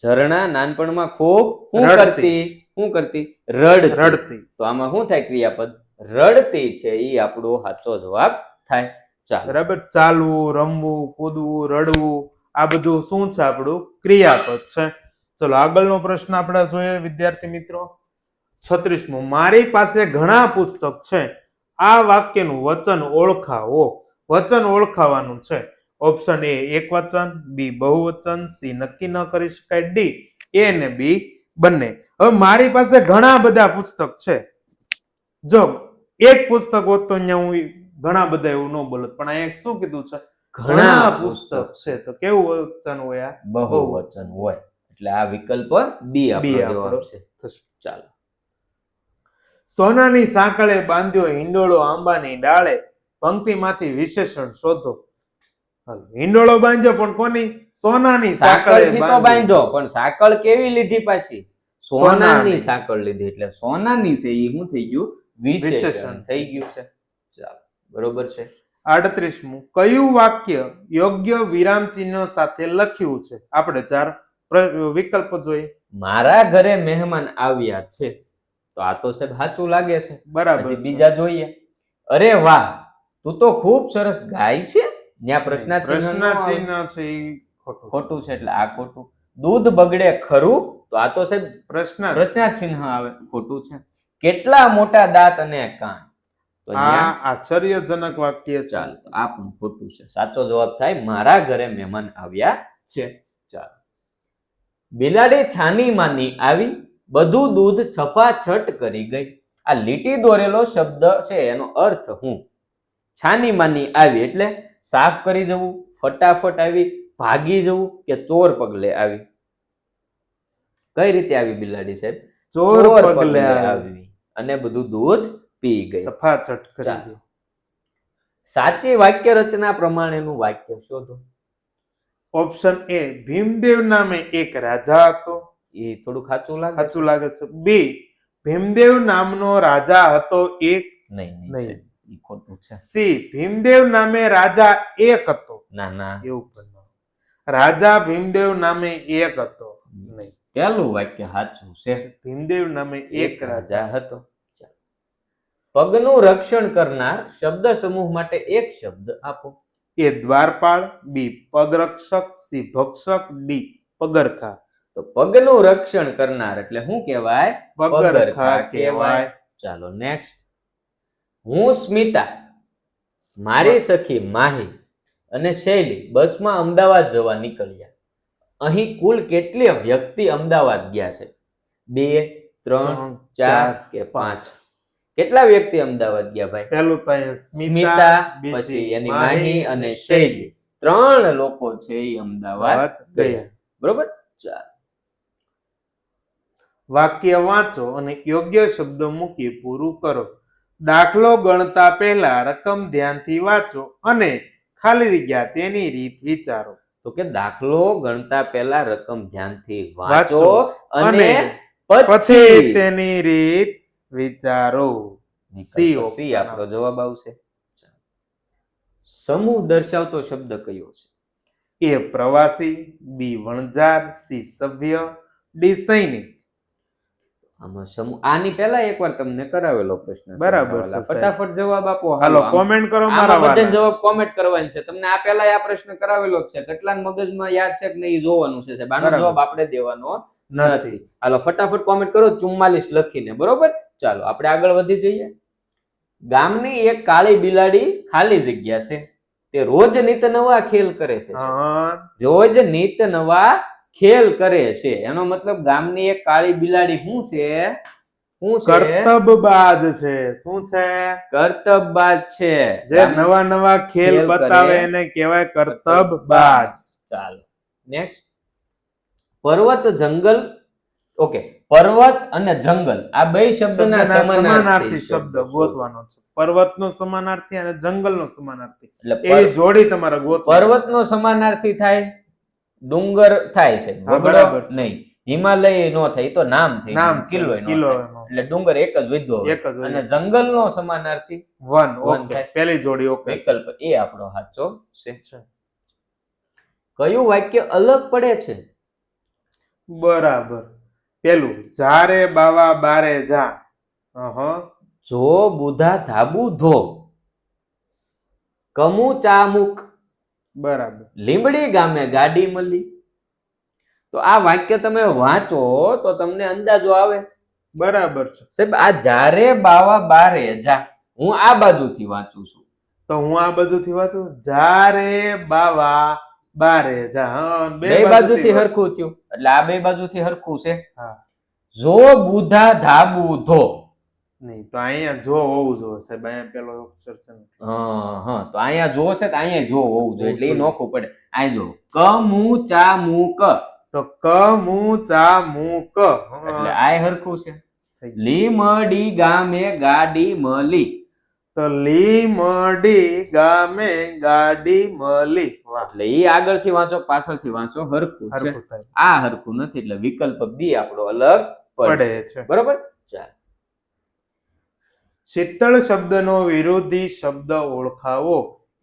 ઝરણા નાનપણમાં ખૂબ શું કરતી? રડતી. તો આમાં શું થાય? ક્રિયાપદ રડતી છે એ આપણો સાચો જવાબ થાય. ચાલો બરાબર. ચાલવું, રમવું, કૂદવું, રડવું આ બધું શું છે? આપણું ક્રિયાપદ છે. ચલો આગળનો પ્રશ્ન આપણે જોઈએ વિદ્યાર્થી મિત્રો. 36મો. મારી પાસે ઘણા પુસ્તક છે. આ વાક્યનું વચન ઓળખાવો. વચન ઓળખાવાનું છે. ઓપ્શન એ એકવચન, બી બહુવચન, સી નક્કી ન કરી શકાય, ડી એ ને બી બંને. હવે મારી પાસે ઘણા બધા પુસ્તક છે. જો એક પુસ્તક હોત તો અહીંયા હું ઘણા બધા એવું ન બોલત, પણ અહીંયા શું કીધું છે? ઘણા પુસ્તક છે. તો કેવું વચન હોય? આ બહુવચન હોય. એટલે આ વિકલ્પ બી આપણો જવાબ છે. ચાલો સોનાની સાંકળે બાંધ્યો હિંડોળો આંબાની ડાળે. પંક્તિમાંથી વિશેષણ શોધો. હિંડોળો બાંધ્યો પણ કોની? સોનાની સાંકળથી તો બાંધ્યો. બાંધ્યો, પણ સાંકળ કેવી લીધી પાછી? સોનાની સોનાની. સાંકળ લીધી, એટલે સોનાની છે એ શું થઈ ગયું? વિશેષણ વિશેષણ. થઈ ગયું છે. ચાલો, બરોબર છે. 38મું કયું વાક્ય યોગ્ય વિરામ ચિહ્ન સાથે લખ્યું છે? આપણે 4 વિકલ્પ જોઈએ. મારા ઘરે મહેમાન આવ્યા છે, તો આ તો સાહેબ સાચું લાગે છે. બરાબર પછી છે. બીજા જોઈએ. અરે વાહ, તું તો ખૂબ સરસ ગાય છે. ત્યાં પ્રશ્નાર્થ ચિહ્ન ન આવે. ચિહ્ન છે ઈ ખોટું. ખોટું છે, એટલે આ ખોટું. દૂધ બગડે ખરું, તો આ તો સાહેબ પ્રશ્નાર્થ. પ્રશ્નાર્થ ચિહ્ન આવે. ખોટું છે. કેટલા મોટા દાંત અને કાન, તો આ અહીંયા આશ્ચર્યજનક વાક્ય છે. ચાલો, આ પણ ખોટું છે. સાચો જવાબ થાય મારા ઘરે મહેમાન આવ્યા છે. ચાલો, બિલાડી છાની માની આવી, બધું દૂધ છફાછટ કરી ગઈ. આ લીટી દોરેલો શબ્દ છે, એનો અર્થ હું? છાની માની આવી એટલે સાફ કરી જવું, ફટાફટ આવી, ભાગી જવું, કે ચોર પગલે આવી? કઈ રીતે આવી બિલાડી સાહેબ? ચોર પગલે આવી. અને બધું દૂધ પી ગઈ. સફાચટ કરી ચાલો. ગઈ. સાચી વાક્ય રચના પ્રમાણેનું વાક્ય શોધો. ઓપ્શન એ ભીમદેવ નામે એક રાજા હતો. એ થોડું ખાચું લાગે છે? સાચું લાગે છે. બી ભીમદેવ નામનો રાજા હતો એક. નહીં, નહીં. સાહેબ, ઈ ખોટું છે. સી ભીમદેવ નામે રાજા એક હતો. ના ના, એવું પણ ન. રાજા ભીમદેવ નામે એક હતો. નહીં. પહેલું વાક્ય સાચું છે. ભીમદેવ નામે એક રાજા. હતો. પગનું રક્ષણ કરનાર શબ્દ સમૂહ માટે એક શબ્દ આપો. એ દ્વારપાળ, બી પગરક્ષક, સી ભક્ષક, ડી પગરખા. તો પગનું રક્ષણ કરનાર એટલે શું કહેવાય? પગરખા કહેવાય. ચાલો, નેક્સ્ટ. હું સ્મિતા, મારી સખી માહી અને શૈલી બસમાં અમદાવાદ જવા નીકળ્યા. અહીં કુલ કેટલી વ્યક્તિ અમદાવાદ ગયા છે? 2, 3, 4 કે 5? કેટલા વ્યક્તિ અમદાવાદ ગયા ભાઈ? પહેલું તો અહીંયા સ્મિતા, બીજી પછી એની માહી અને શૈલી. 3 લોકો છે એ અમદાવાદ ગયા. બરોબર. ચાલો, વાક્ય વાંચો અને યોગ્ય શબ્દ મૂકી પૂરું કરો. દાખલો ગણતા પહેલા રકમ ધ્યાનથી વાંચો અને ખાલી જગ્યા તેની રીત વિચારો. તો કે દાખલો ગણતા પહેલા રકમ ધ્યાનથી વાંચો વાંચો અને પછી પછી તેની રીત વિચારો. સી વિકલ્પ C આપણો જવાબ આવશે. સમૂહ દર્શાવતો શબ્દ કયો છે? એ પ્રવાસી, બી વણઝાર, સી સભ્ય, ડી સૈનિક. આમાં સમૂહ, આની પહેલા એકવાર તમને કરાવેલો પ્રશ્ન. બરાબર છે, સમજાવેલા. સાહેબ. ફટાફટ જવાબ આપો. હાલો કોમેન્ટ કરો મારા આમાં બધે વાલા. જવાબ કોમેન્ટ કરવાની છે. તમને આ પહેલા આ પ્રશ્ન કરાવેલો જ છે. કેટલા મગજમાં યાદ છે કે નહીં એ જોવાનું છે સાહેબ. આનો બરાબર જવાબ છે. આપણે દેવાનો નથી. નથી. હાલો ફટાફટ કોમેન્ટ કરો 44 લખીને. બરોબર. ચાલો આપણે આગળ વધી જઈએ. ગામની એક કાળી બિલાડી ખાલી જગ્યા છે. તે રોજ નિત નવા ખેલ કરે છે. હા, રોજ નિત નવા ખેલ કરે છે. એનો મતલબ ગામની એક કાળી બિલાડી શું છે? શું છે? કર્તબબાજ છે. શું છે? કર્તબબાજ છે. જે નવા નવા ખેલ ખેલ બતાવે કરે. એને કહેવાય કર્તબબાજ. ચાલો નેક્સ્ટ. પર્વત જંગલ. ઓકે, પર્વત અને જંગલ આ બે શબ્દના સમાનાર્થી શબ્દ ગોતવાનો છે. પર્વતનો સમાનાર્થી અને જંગલનો સમાનાર્થી. એટલે એ જોડી તમારે ગોતવાની. પર્વતનો સમાનાર્થી થાય ડુંગર થાય છે. હા, વગડો બરાબર છે. નહીં. હિમાલય નો થાય, તો નામ થઈ નામ ગયું. છે. કિલ્લો નો કિલ્લો થાય. એનો. એટલે ડુંગર એક જ વિધો એક જ હોય. અને જંગલનો સમાનાર્થી વન. વન ઓકે, થાય. પહેલી જોડી. ઓકે, વિકલ્પ એ આપણો સાચો છે. કયું વાક્ય અલગ પડે છે? બરાબર. પેલું જારે બાવા બારે જા. જો બુધા ધાબુ ધો, કમુ ચામુક, બરાબર. લીંબડી ગામે ગાડી મળી. તો આ વાક્ય તમે વાંચો તો તમને અંદાજો આવે. બરાબર છે. સાહેબ આ જારે બાવા બારે જા, હું આ બાજુથી વાંચું છું. તો હું આ બાજુથી વાંચું. જારે બાવા બારે જા. હા, બે બાજુથી હરખું થયું એટલે આ બે બાજુથી હરખું છે. હા. જો બુધા ધાબુ ધો. નહીં તો અહીંયા જો હોવું જોઈએ સાહેબ. અહીંયા પેલો અક્ષર છે ને. હા, તો અહીંયા જો છે તો અહીંયા જો હોવું જોઈએ એટલે એ નોખું પડે. અહીં જો કમુ ચામુક, તો ક મુ ચા મુ ક. એટલે આ હરખું છે. લીમડી ગામે ગાડી મળી. તો લીમડી ગામે ગાડી મળી. વાહ, એટલે ઈ આગળથી વાંચો પાછળથી વાંચો હરખું છે. હરખું થાય. આ હરખું નથી એટલે વિકલ્પ બી આપણો અલગ પડે. પડે છે. બરોબર. ચાલ શીતળ શબ્દનો વિરોધી શબ્દ ઓળખાવો.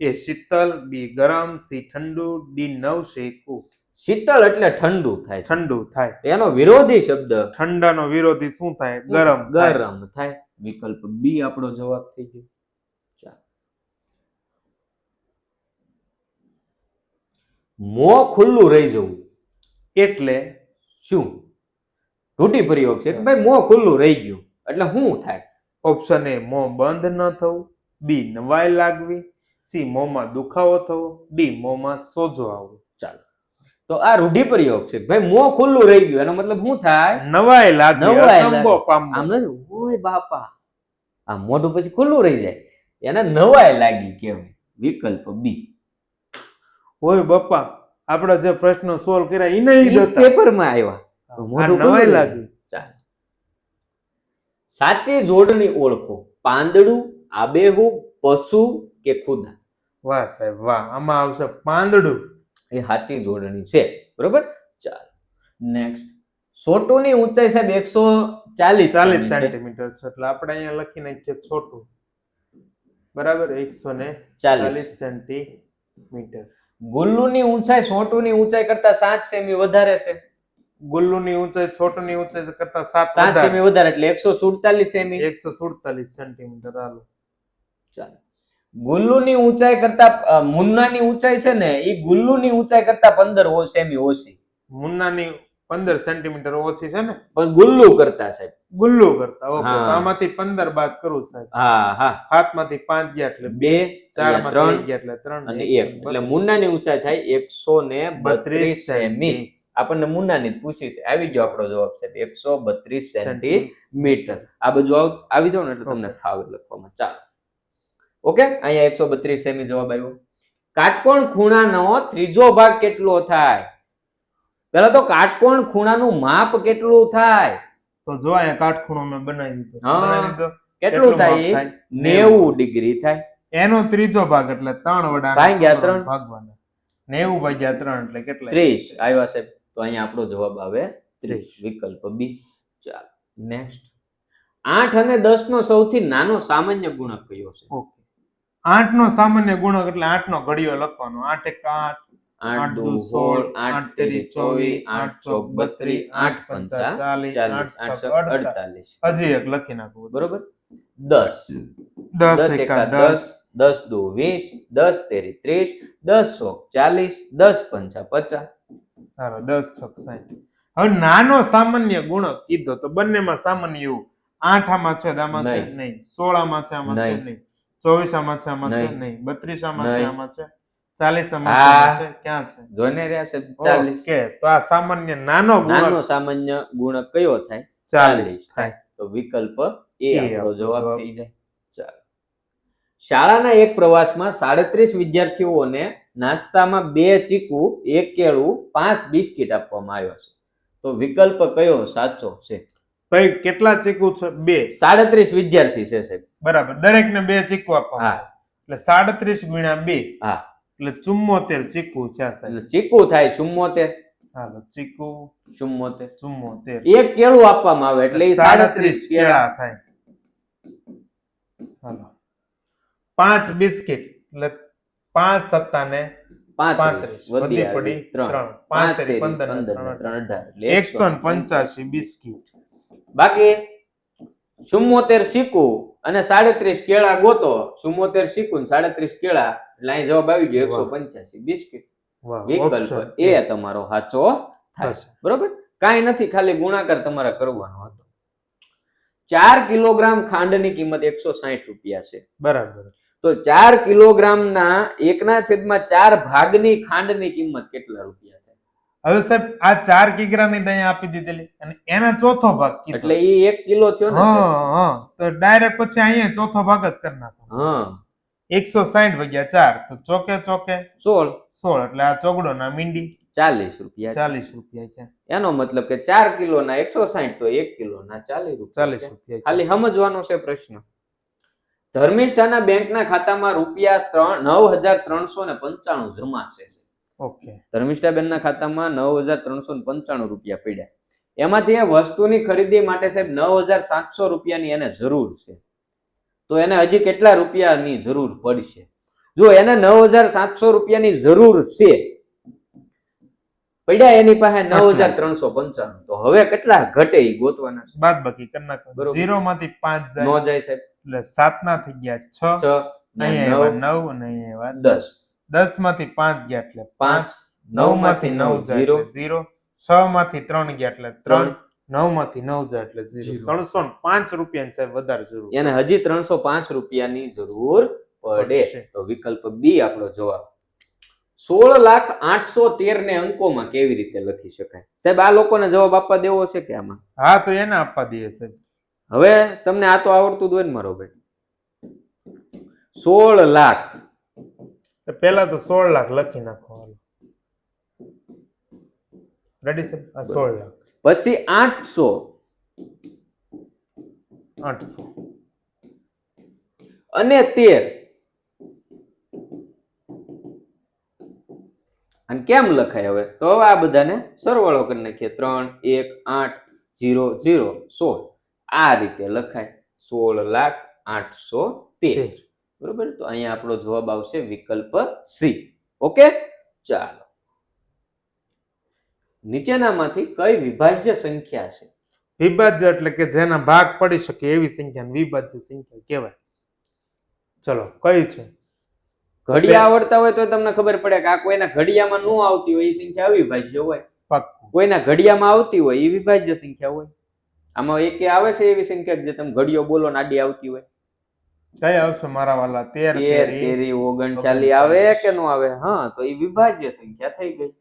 એ શીતલ, બી ગરમ, સી ઠંડુ, ડી નવશેકું. શીતળ એટલે ઠંડુ થાય છે. ઠંડુ થાય. એનો વિરોધી શબ્દ ઠંડાનો વિરોધી શું થાય? ગરમ થાય. ગરમ થાય. વિકલ્પ બી આપણો જવાબ થઈ ગયો. ચાલ મોં ખુલ્લું રહી જવું એટલે શું? રૂઢિ પ્રયોગ છે કે ભાઈ મોં ખુલ્લું રહી ગયું એટલે શું થાય? ઓપ્શન એ મોં બંધ ન થવું, બી નવાઈ લાગવી, સી મોંમાં દુખાવો થવો, ડી મોંમાં સોજો આવવો. ચાલો તો આ રૂઢિ પ્રયોગ છે ભાઈ મોં ખુલ્લું રહી ગયું એનો મતલબ શું થાય? નવાઈ લાગવી, નવાઈ અચંબો લાગવી. પામવો. આમ નથી ઓય બાપા આ મોઢું પછી ખુલ્લું રહી જાય એને નવાઈ લાગી કહેવાય. વિકલ્પ બી. ઓય બાપા, આપણે જે પ્રશ્ન સોલ્વ કર્યા ઈ નહીં હતા. પેપરમાં આવ્યા તો આ મોઢું નવાઈ ખુલ્લું લાગી. ચાલ સાચી જોડણી ઓળખો. પાંદડું, આબેહૂબ, પશુ કે ખુદા? વાહ સાહેબ વાહ, આમાં આવશે પાંદડું. એ સાચી જોડણી છે. બરોબર. ચાલ નેક્સ્ટ. સોટુની ઊંચાઈ સાહેબ 140 40 છે. સેન્ટીમીટર છે એટલે આપણે અહીંયા લખી નાખીએ છોટું. બરાબર, 140 સેન્ટીમીટર. ગુલ્લુની ઊંચાઈ સોટુની ઊંચાઈ કરતા 7 સેમી વધારે છે. ગુલ્લુની ઊંચાઈ છોટુની ઊંચાઈ કરતા 7 7 સેમી વધારે એટલે 147 સેમી. 147 સેન્ટીમીટર. હાલો. ચાલો ગુલ્લુની ઊંચાઈ કરતા મુન્નાની ઊંચાઈ છે ને એ ગુલ્લુની ઊંચાઈ કરતા 15 સેમી ઓછી. મુન્નાની 15 સેન્ટીમીટર ઓછી છે ને, પણ ગુલ્લુ કરતા સાહેબ. ગુલ્લુ કરતા. ઓકે, હા. તો આમાંથી 15 બાદ કરું સાહેબ. હા હા. હાથમાંથી 5 ગયા એટલે 2, 4 માંથી 1 ગયા એટલે 3 અને 1 એટલે મુન્નાની ઊંચાઈ થાય 132 સેમી. આપણને મુન્નાની જ પૂછી છે. આવી ગયો આપણો જવાબ છે 132 સેન્ટીમીટર. આ બધું આવી જાવ ને એટલે તમને ફાવે લખવામાં. ચાલો ઓકે, અહીંયા 132 સેમી જવાબ આવ્યો. કાટકોણ ખૂણાનો ત્રીજો ભાગ કેટલો થાય? પેલા તો કાટકોણ ખૂણાનું માપ કેટલું થાય? તો જો અહીંયા કાટખૂણો મેં બનાવી દીધો. હા. બનાવી દીધો. કેટલું થાય? 90 ડિગ્રી થાય. એનો ત્રીજો ભાગ એટલે 3 વડા ભાગ્યા 3 ભાગવાના. 90 ભાગ્યા 3 એટલે કેટલા? 30 આવ્યા સાહેબ. તો અહીંયા આપણો જવાબ આવે 30. વિકલ્પ બી. ચાલો નેક્સ્ટ. 8 અને 10 નો સૌથી નાનો સામાન્ય ગુણક કયો છે? ઓકે, 8 નો સામાન્ય ગુણક એટલે 8 નો ઘડિયો લખવાનો. 8 એક 8, 8 દુ 16, 8 તેરી 24, 8 ચોક 32, 8 પંચા 40, 8 છક 48. હજી એક લખી નાખવું. બરોબર. 10 10 એકા 10, 10 દુ 20, 10 તેરી 30, 10 ચોક 40, 10 પંચા 50. સારો, 10 છક 60. હવે નાનો સામાન્ય ગુણક કીધો તો બંનેમાં સામાન્ય એવું 8 આમાં છે આમાં છે નહીં, 16 આમાં છે આમાં છે નહીં, 24 આમાં છે આમાં છે નહીં, 32 આમાં છે આમાં છે, 40 આમાં છે ક્યાં છે? જોઈને રહ્યા છે 40. ઓકે, તો આ સામાન્ય નાનો નાનો ગુણક સામાન્ય ગુણક કયો થાય? 40 થાય. તો વિકલ્પ એ આપણો જવાબ થઈ જાય. ચાલો શાળાના એક પ્રવાસમાં 37 વિદ્યાર્થીઓને નાસ્તામાં 2 ચીકુ, 1 કેળું, 5 બિસ્કિટ આપવામાં આવ્યા છે. તો વિકલ્પ કયો સાચો છે? ભાઈ કેટલા ચીકુ છે? 2. 37 વિદ્યાર્થી છે સાહેબ. બરાબર, દરેકને 2 ચીકુ આપવામાં આવે. એટલે 37 ગુણ્યા 2 હા એટલે 74 ચીકુ થયા સાહેબ. એટલે ચીકુ થાય 74. હાલો, ચીકુ 74. 74. 1 કેળું આપવામાં આવે એટલે એ 37 કેળા થાય. હાલો, 5 બિસ્કિટ એટલે 5 સત્તા ને 35 વધી પડી 3, 5 તેરી 15 3 18 185 બિસ્કિટ. બાકી 74 ચીકુ અને 37 કેળા ગોતો. 74 ચીકુ ને 37 કેળા એટલે અહીં જવાબ આવી ગયો 185 બિસ્કિટ. વિકલ્પ એ તમારો સાચો થશે. બરોબર. કાંઈ નથી, ખાલી ગુણાકાર તમારે કરવાનો હતો. 4 કિલોગ્રામ ખાંડની કિંમત 160 રૂપિયા છે. બરાબર. તો 4 કિલોગ્રામના 1/4 ભાગની ખાંડની કિંમત કેટલા રૂપિયા થાય? હવે સાહેબ આ 4 કિગ્રાની દહીં આપી દીધેલી અને એના ચોથો ભાગ કીધો એટલે એ 1 કિલો થયો ને. હા, તો ડાયરેક્ટ પછી અહીંયા ચોથો ભાગ જ કરી નાખો. હા, 160 ભાગ્યા 4 તો ચોકે ચોકે 16 એટલે આ ચોગડો ના મીંડી 40 રૂપિયા. 40 રૂપિયા છે. એનો મતલબ કે 4 કિલોના 160 તો 1 કિલોના 40 રૂપિયા. 40 રૂપિયા. ખાલી સમજવાનો છે પ્રશ્ન. ધર્મિષ્ઠાના બેંકના ખાતામાં રૂપિયા 9,395 જમા છે. ઓકે. ધર્મિષ્ઠાબેનના ખાતામાં 9,395 રૂપિયા પડ્યા. એમાંથી એ વસ્તુની ખરીદી માટે સાહેબ 9,700 રૂપિયાની એને જરૂર છે. તો એને હજી કેટલા રૂપિયાની જરૂર પડશે? જો એને 9,700 રૂપિયાની જરૂર છે, પડ્યા એની પાસે 9,395, તો હવે કેટલા ઘટે એ ગોતવાના છે. બાદબાકી કરી નાખો. બરોબર. 0 માંથી 5 જાય નો જાય સાહેબ. એટલે 7 ના થઈ ગયા 6, 6 અહીંયા ને 9 અને અહીંયા 10 10 માંથી 5 ગયા એટલે 5, 5 9 માંથી 9 જાય 0 એટલે 0, 6 માંથી 3 ગયા એટલે 3, 9 માંથી 9 જાય એટલે 0. 305 રૂપિયાની સાહેબ વધારે જરૂર એને હજી 305 રૂપિયાની જરૂર પડે. પડશે. તો વિકલ્પ બી આપણો જવાબ. 16,813 ને અંકોમાં કેવી રીતે લખી શકાય? સાહેબ આ લોકોને જવાબ આપવા દેવો છે કે આમાં? હા, તો એને આપવા દઈએ સાહેબ. હવે તમને આ તો આવડતું જ હોય ને મારો ભાઈ. 16 લાખ પહેલા તો 16 લાખ લખી નાખો. રેડી સાહેબ? આ 16 લાખ પછી 800 800 અને 13. અને કેમ લખાય હવે? તો હવે આ બધાને સરવાળો કરી નાખીએ. 3 1 8 0 0 16 આ રીતે લખાય. 16,813. બરોબર. તો અહીંયા આપણો જવાબ આવશે વિકલ્પ સી. ઓકે, ચાલો. નીચેનામાંથી કઈ વિભાજ્ય સંખ્યા છે? વિભાજ્ય એટલે કે જેના ભાગ પડી શકે એવી સંખ્યાને વિભાજ્ય સંખ્યા કહેવાય. ચલો, કઈ છે? ઘડિયા આવડતા હોય તો તમને ખબર પડે કે આ કોઈના ઘડિયામાં ન આવતી હોય એ સંખ્યા અવિભાજ્ય હોય. પાક્કું. કોઈના ઘડિયામાં આવતી હોય એ વિભાજ્ય સંખ્યા હોય. આમાં એકે આવે છે એવી સંખ્યા કે જે તમે ઘડિયો બોલો ને આડી આવતી હોય? કઈ આવશે મારા વાલા? 13 13 39 આવે કે નો આવે? હા, તો એ વિભાજ્ય સંખ્યા થઈ ગઈ.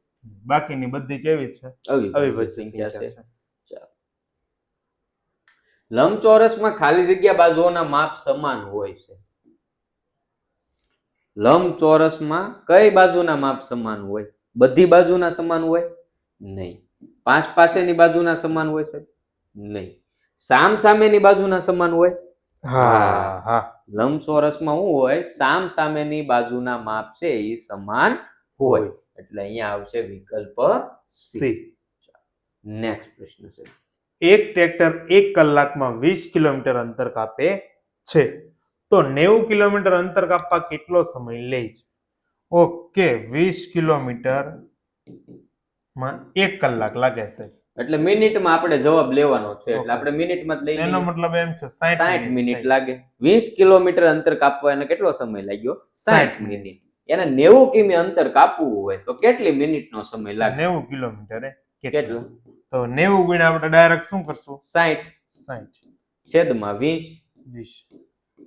બાકીની બધી કેવી છે? અવિભાજ્ય સંખ્યા છે. લંબચોરસમાં ખાલી જગ્યા બાજુઓના માપ સમાન હોય છે. લંબચોરસમાં કઈ બાજુના માપ સમાન હોય? બધી બાજુના સમાન હોય? નહીં. પાસેની બાજુના સમાન હોય છે? નહીં. સામેની બાજુના સમાન હોય? હા હા. લંબચોરસમાં શું હોય? સામેની બાજુના માપ છે એ સમાન હોય. એટલે અહીંયા આવશે વિકલ્પ સી. નેક્સ્ટ પ્રશ્ન છે. એક ટ્રેક્ટર 1 કલાકમાં 20 કિલોમીટર અંતર કાપે છે, તો 90 કિલોમીટર અંતર કાપવા કેટલો સમય લે છે? ઓકે, 20 કિલોમીટર માં 1 કલાક લાગે છે. એટલે મિનિટમાં આપણે જવાબ લેવાનો છે. એટલે આપણે મિનિટમાં જ લઈ લઈએ. એનો મતલબ એમ છે 60 મિનિટ લાગે. 20 કિલોમીટર અંતર કાપવા એને કેટલો સમય લાગ્યો? 60 મિનિટ. એને 90 કિમી અંતર કાપવું હોય તો કેટલી મિનિટનો સમય લાગે? 90 કિલોમીટર કેટલો? તો 90 ગુણ્યા આપણે ડાયરેક્ટ શું કરશું? 60 છેદમાં 20.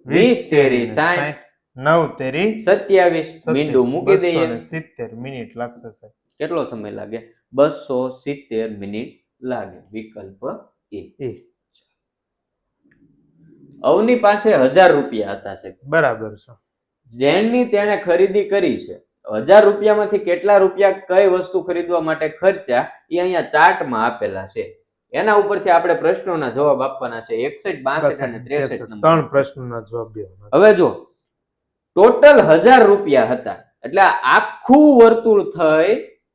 20 તેરી 60 9 તેરી 27 મીંડું મૂકી દઈએ. 270 મિનિટ લાગશે સાહેબ. કેટલો સમય લાગે? 270 મિનિટ લાગે. વિકલ્પ એ. અવની પાસે 1000 રૂપિયા હતા સાહેબ. બરાબર છે. જેની તેણે ખરીદી કરી છે. 1000 રૂપિયામાંથી કેટલા રૂપિયા કઈ વસ્તુ ખરીદવા માટે ખર્ચા એ અહીંયા ચાર્ટમાં આપેલા છે. એના ઉપરથી આપણે પ્રશ્નોના જવાબ આપવાના છે. 61 62 અને 63 નંબર. 3 પ્રશ્નોના જવાબ દેવાના. હવે જો ટોટલ 1000 રૂપિયા હતા એટલે આખું વર્તુળ થઈ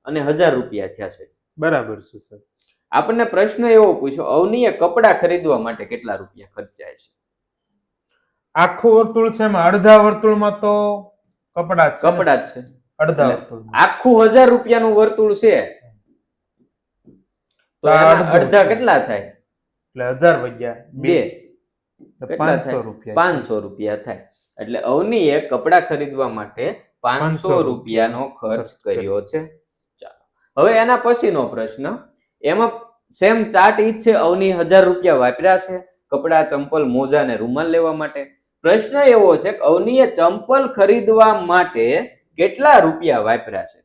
અને 1000 રૂપિયા થયા છે. બરાબર છે સર. આપણને પ્રશ્ન એવો પૂછ્યો, અવનીએ કપડા ખરીદવા માટે કેટલા રૂપિયા ખર્ચાય છે? આખું વર્તુળ છે એમાં અડધા વર્તુળમાં તો કપડા જ છે. અડધા વર્તુળમાં આખું 1000 રૂપિયાનું વર્તુળ છે તો એના અડધા કેટલા થાય? એટલે 1000 વગ્યા 2 500 રૂપિયા. 500 રૂપિયા થાય. એટલે અવનીએ કપડા ખરીદવા માટે 500 રૂપિયાનો ખર્ચ કર્યો છે. ચાલો, હવે એના પછીનો પ્રશ્ન. એમાં સેમ ચાર્ટ ઈ છે. અવની 1000 રૂપિયા વાપર્યા છે કપડા, ચંપલ, મોજા ને રૂમાલ લેવા માટે. પ્રશ્ન એવો છે કે અવનીએ ચંપલ ખરીદવા માટે કેટલા રૂપિયા વાપર્યા છે?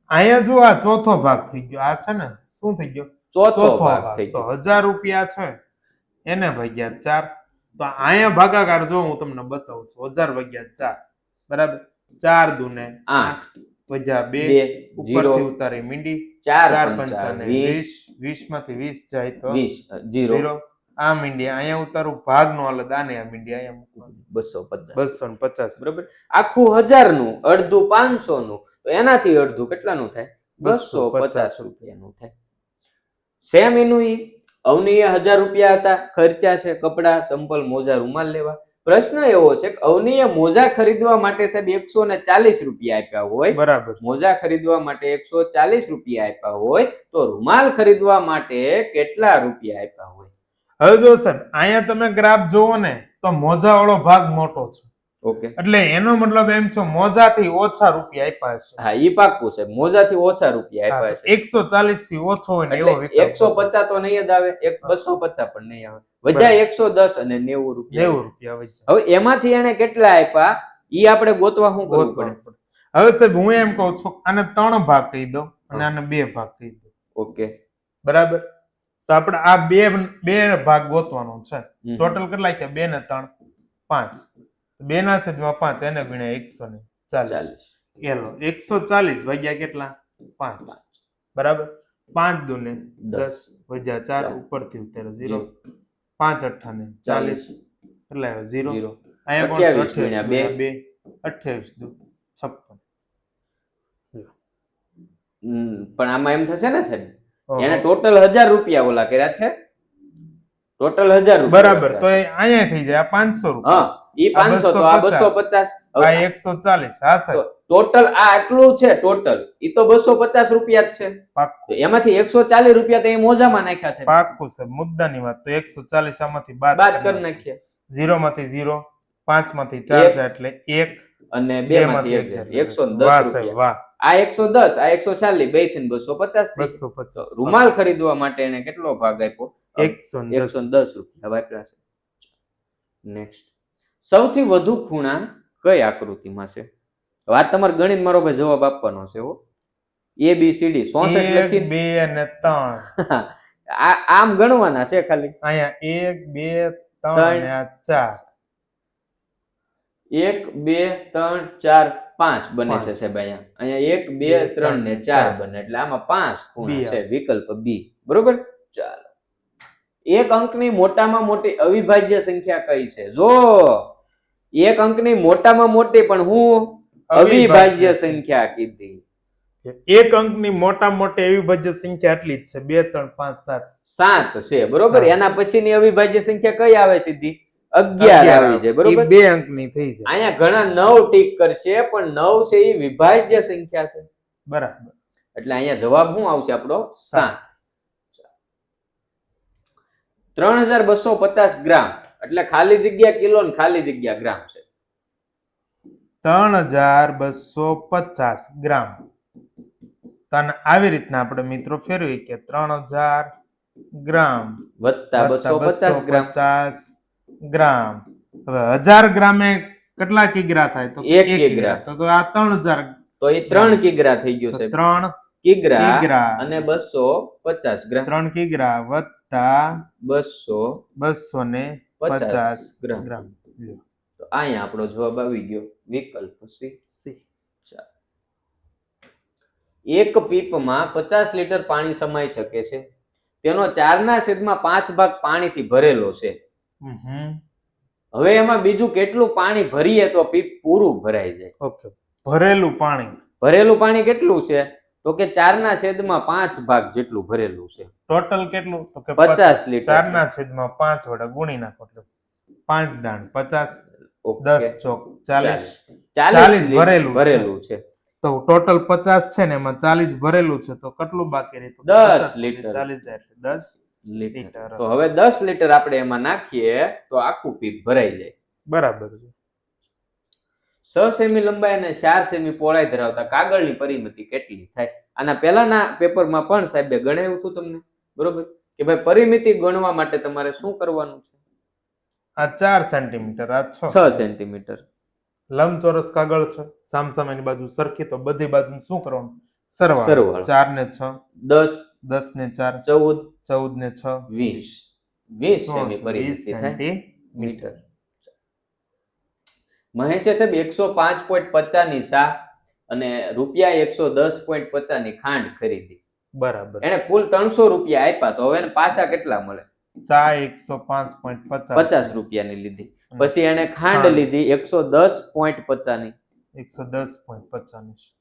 અહીંયા જો આ ચોથો ભાગ થઈ ગયો. આ છે ને શું થઈ ગયો? ચોથો ભાગ થઈ તો ગયો. 1000 રૂપિયા છે એને ભાગ્યા 4. તો અહીંયા ભાગાકાર જો હું તમને બતાવું છું. 1000 ભાગ્યા 4 બરાબર. 4 દુને 8 વજા 2 ઉપરથી ઉતારી મીંડી 4 પંચાને 20. 20 માંથી 20 જાય તો 20 0. આ મીંડી અહીંયા ઉતારું ભાગ નો હાલે દાને આ મીંડી અહીંયા મૂકું. 250. 250. બરોબર. આખું 1000 નું, અડધું 500 નું, તો એનાથી અડધું કેટલાનું થાય? 250 રૂપિયાનું થાય. સેમ એનું ઈ અવનીએ 1000 રૂપિયા હતા, ખર્ચા છે કપડા, ચંપલ, મોજા, રૂમાલ લેવા. પ્રશ્ન એવો છે કે અવનીએ મોજા ખરીદવા માટે સાહેબ 140 રૂપિયા આપ્યા હોય, બરાબર છે. મોજા ખરીદવા માટે 140 રૂપિયા આપ્યા હોય, તો રૂમાલ ખરીદવા માટે કેટલા રૂપિયા આપ્યા હોય? હવે જો સર અહીંયા તમે ગ્રાફ જોવો ને તો મોજા વાળો ભાગ મોટો છે, ઓકે, એટલે એનો મતલબ એમ છે મોજાથી ઓછા રૂપિયા આપ્યા છે. હા ઈ પાક્કું છે, મોજાથી ઓછા રૂપિયા હા, આપ્યા તો છે. 140 થી ઓછો હોય ને એટલે એવો વિકલ્પ 150 તો નહીં જ આવે, 250 પણ નહીં આવે, વધ્યા 110 અને 90 રૂપિયા. 90 રૂપિયા હોય છે. હવે એમાંથી એને કેટલા આપ્યા ઈ આપણે ગોતવા શું કરવું પડે? ગોતવાનું પડે. હવે સાહેબ હું એમ કહું છું આને 3 ભાગ કહી દો અને આને 2 ભાગ કહી દો. ઓકે, બરાબર. તો આપણે આ બે ભાગ ગોતવાનો છે. હમ. ટોટલ કેટલા છે? 2 ને 3 5. 2 ના છેદમાં 5 એને ગુણ્યા 140. 40. એલો 140 ભાગ્યા કેટલા? 5. બરાબર. 5 દુને 10 ભાગ્યા 4 ઉપરથી ઉતારો 0. 5 અઠ્ઠાને 40. કેટલા આવ્યા? 0. 0. અહીંયા 28 ગુણ્યા 2. 28 દુ 56. પણ આમાં એમ થશે ને સાહેબ, ઓહો. એને ટોટલ 1000 રૂપિયા ઓલા કર્યા છે, ટોટલ 1000 રૂપિયા. બરાબર. તો અહીંયા થઈ જાય આ 500 રૂપિયા. હા, ઈ 500 તો આ 250. આ 140. હા સાહેબ, ટોટલ આ આટલું છે, ટોટલ ઈ તો 250 રૂપિયા જ છે. પાક્કું તો એમાંથી 140 રૂપિયા તો એ મોજામાં નાખ્યા છે, પાક્કું છે. મુદ્દાની વાત. તો 140 આમાંથી બાદ બાદ કરી નાખીએ. 0 માંથી 0, 5 માંથી 4 જાય એટલે 1 અને 2 માંથી 1 જાય 110 વાહ સાહેબ રૂપિયા. વાહ. આ 110, આ 140, બે થઈને 250 થઈ. 250. રૂમાલ ખરીદવા માટે એને કેટલો ભાગ આપ્યો? 110. 110 રૂપિયા વાપર્યા છે. નેક્સ્ટ, સૌથી વધુ ખૂણા કઈ આકૃતિમાં છે? વાત તમારે ગણીને મારો ભાઈ જવાબ આપવાનો છે હો. A B C D 64 1 લખીને 2 અને 3. આમ ગણવાના છે ખાલી. અહીંયા 1 2 3 અને આ 4. 1 2 3 4 5 બને છે 5. સાહેબ. અહીંયા 1 2 3 ને 4 બને, એટલે આમાં 5 ખૂણા છે, વિકલ્પ B. બરોબર. ચાલો, એક અંકની મોટામાં મોટી અવિભાજ્ય સંખ્યા કઈ છે? જો એક અંકની મોટામાં મોટી પણ હું અવિભાજ્ય સંખ્યા કીધી. એક અંકની મોટામાં મોટી અવિભાજ્ય સંખ્યા આટલી જ છે, 2 3 5 7 7 છે. બરોબર. હા. એના પછીની અવિભાજ્ય સંખ્યા કઈ આવે? સીધી 11 આવી જાય. બરોબર. 2 અંકની થઈ જાય. અહીંયા ઘણા 9 ટીક કરશે, પણ 9 છે એ વિભાજ્ય સંખ્યા છે, બરાબર. એટલે અહીંયા જવાબ શું આવશે આપણો? 7. 3250 ગ્રામ એટલે ખાલી જગ્યા કિલો ને ખાલી જગ્યા ગ્રામ છે. 3250 ગ્રામ. તો આને આવી રીતના આપણે મિત્રો ફેરવી કે 3000 ગ્રામ વત્તા 250 ગ્રામ. 250 ગ્રામ. હવે 1000 ગ્રામે કેટલા કિગ્રા થાય? તો એક 1 કિગ્રા. કિગ્રા. તો આ 3000. તો એ 3 કિગ્રા થઈ ગયું છે. 3 કિગ્રા કિગ્રા અને 250 ગ્રામ. 3 કિગ્રા વત્તા 250 250 ગ્રામ. તો અહીંયા આપણો જવાબ આવી ગયો, વિકલ્પ C. એક પીપમાં 50 લીટર પાણી સમાઈ શકે છે, તેનો 4/5 ભાગ પાણીથી ભરેલો છે. હવે એમાં બીજું કેટલું પાણી ભરીએ તો પીપ પૂરું ભરાઈ જાય? ઓકે, ભરેલું પાણી. ભરેલું પાણી કેટલું છે? તો કે 4/5 ભાગ જેટલું ભરેલું છે. ટોટલ કેટલું? તો કે 50 લીટર. 4/5 વડે ગુણી નાખો એટલે 5 દાણ 50. ઓકે. 10 ચોક 40. 40 ભરેલું ભરેલું છે. તો ટોટલ 50 છે ને એમાં 40 ભરેલું છે, તો કેટલું બાકી રહે? 10 લીટર. 40 જાય એટલે 10 લીટર. લીટર. તો હવે 10 લીટર આપણે એમાં નાખીએ તો આખું પીપ ભરાઈ જાય. બરાબર છે. 6 સેમી લંબાઈ અને 4 સેમી પહોળાઈ ધરાવતા કાગળની પરિમિતિ કેટલી થાય? આના પહેલાના પેપરમાં પણ સાહેબે ગણાવ્યું હતું તમને, બરોબર, કે ભાઈ પરિમિતિ ગણવા માટે તમારે શું કરવાનું છે? આ 4 સેન્ટીમીટર, આ 6 સેન્ટીમીટર. લંબચોરસ કાગળ છે, સામસામેની બાજુ સરખી, તો બધી બાજુ શું કરવાનું? સરવાળો. સરવાળો. 4 ને 6 10 10 ને 4 14 14 ને 6 20 સેમી પરિમિતિ થાય મીટર. મહેશે સાહેબ 105.50 ની શા અને રૂપિયા 110.50 ની ખાંડ ખરીદી. બરાબર. એને કુલ 300 રૂપિયા આપ્યા, તો હવે એને પાછા કેટલા મળે? ચા 105.50 50 રૂપિયાની લીધી. પછી એને ખાંડ ખાંડ. લીધી 110.50 ની. 110.50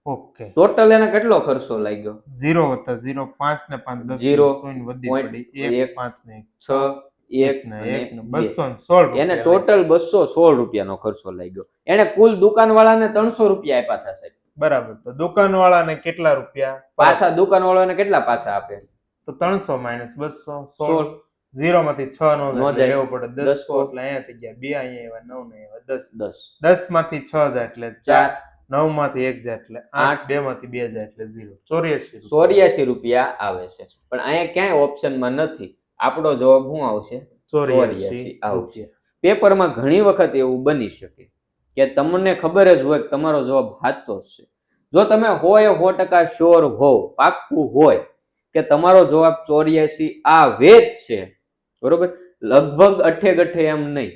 ઓકે. ટોટલ એને કેટલો ખર્ચો લાગ્યો? 0 વત્તા 0 5 ને 5 10 0, શૂન્ય વધી point પડી 1 એક, 5 ને 6, 1 1 ને અને 1 ને 2. 216 એને રૂપિયા ટોટલ 216 રૂપિયાનો ખર્ચો લાગ્યો. એને કુલ દુકાનવાળાને 300 રૂપિયા આપ્યા હતા સાહેબ. બરાબર. તો દુકાનવાળાને કેટલા રૂપિયા પાછા દુકાનવાળાને કેટલા પાછા આપે? તો 300 માઇનસ 216 16. 0 માંથી 6 નો નો એટલે જાય. લેવો પડે 10 10 એટલે અહીંયા થઈ ગયા 2 અહીંયા આવ્યા 9 ને આવ્યા 10 10. 10 માંથી 6 જાય એટલે 4 4, 9 માંથી 1 જાય એટલે 8 2 માંથી 2 જાય એટલે 0 84 84 રૂપિયા આવે છે. પણ અહીંયા ક્યાંય ઓપ્શનમાં નથી. આપણો જવાબ શું આવશે? 84 આવશે. પેપરમાં ઘણી વખત એવું બની શકે કે તમને ખબર જ હોય કે તમારો જવાબ સાચો જ છે. જો તમે 100% શ્યોર હોવ, પાક્કું હોય કે તમારો જવાબ 84 આવે જ છે, બરોબર, લગભગ અઠે ગઠે એમ નહીં,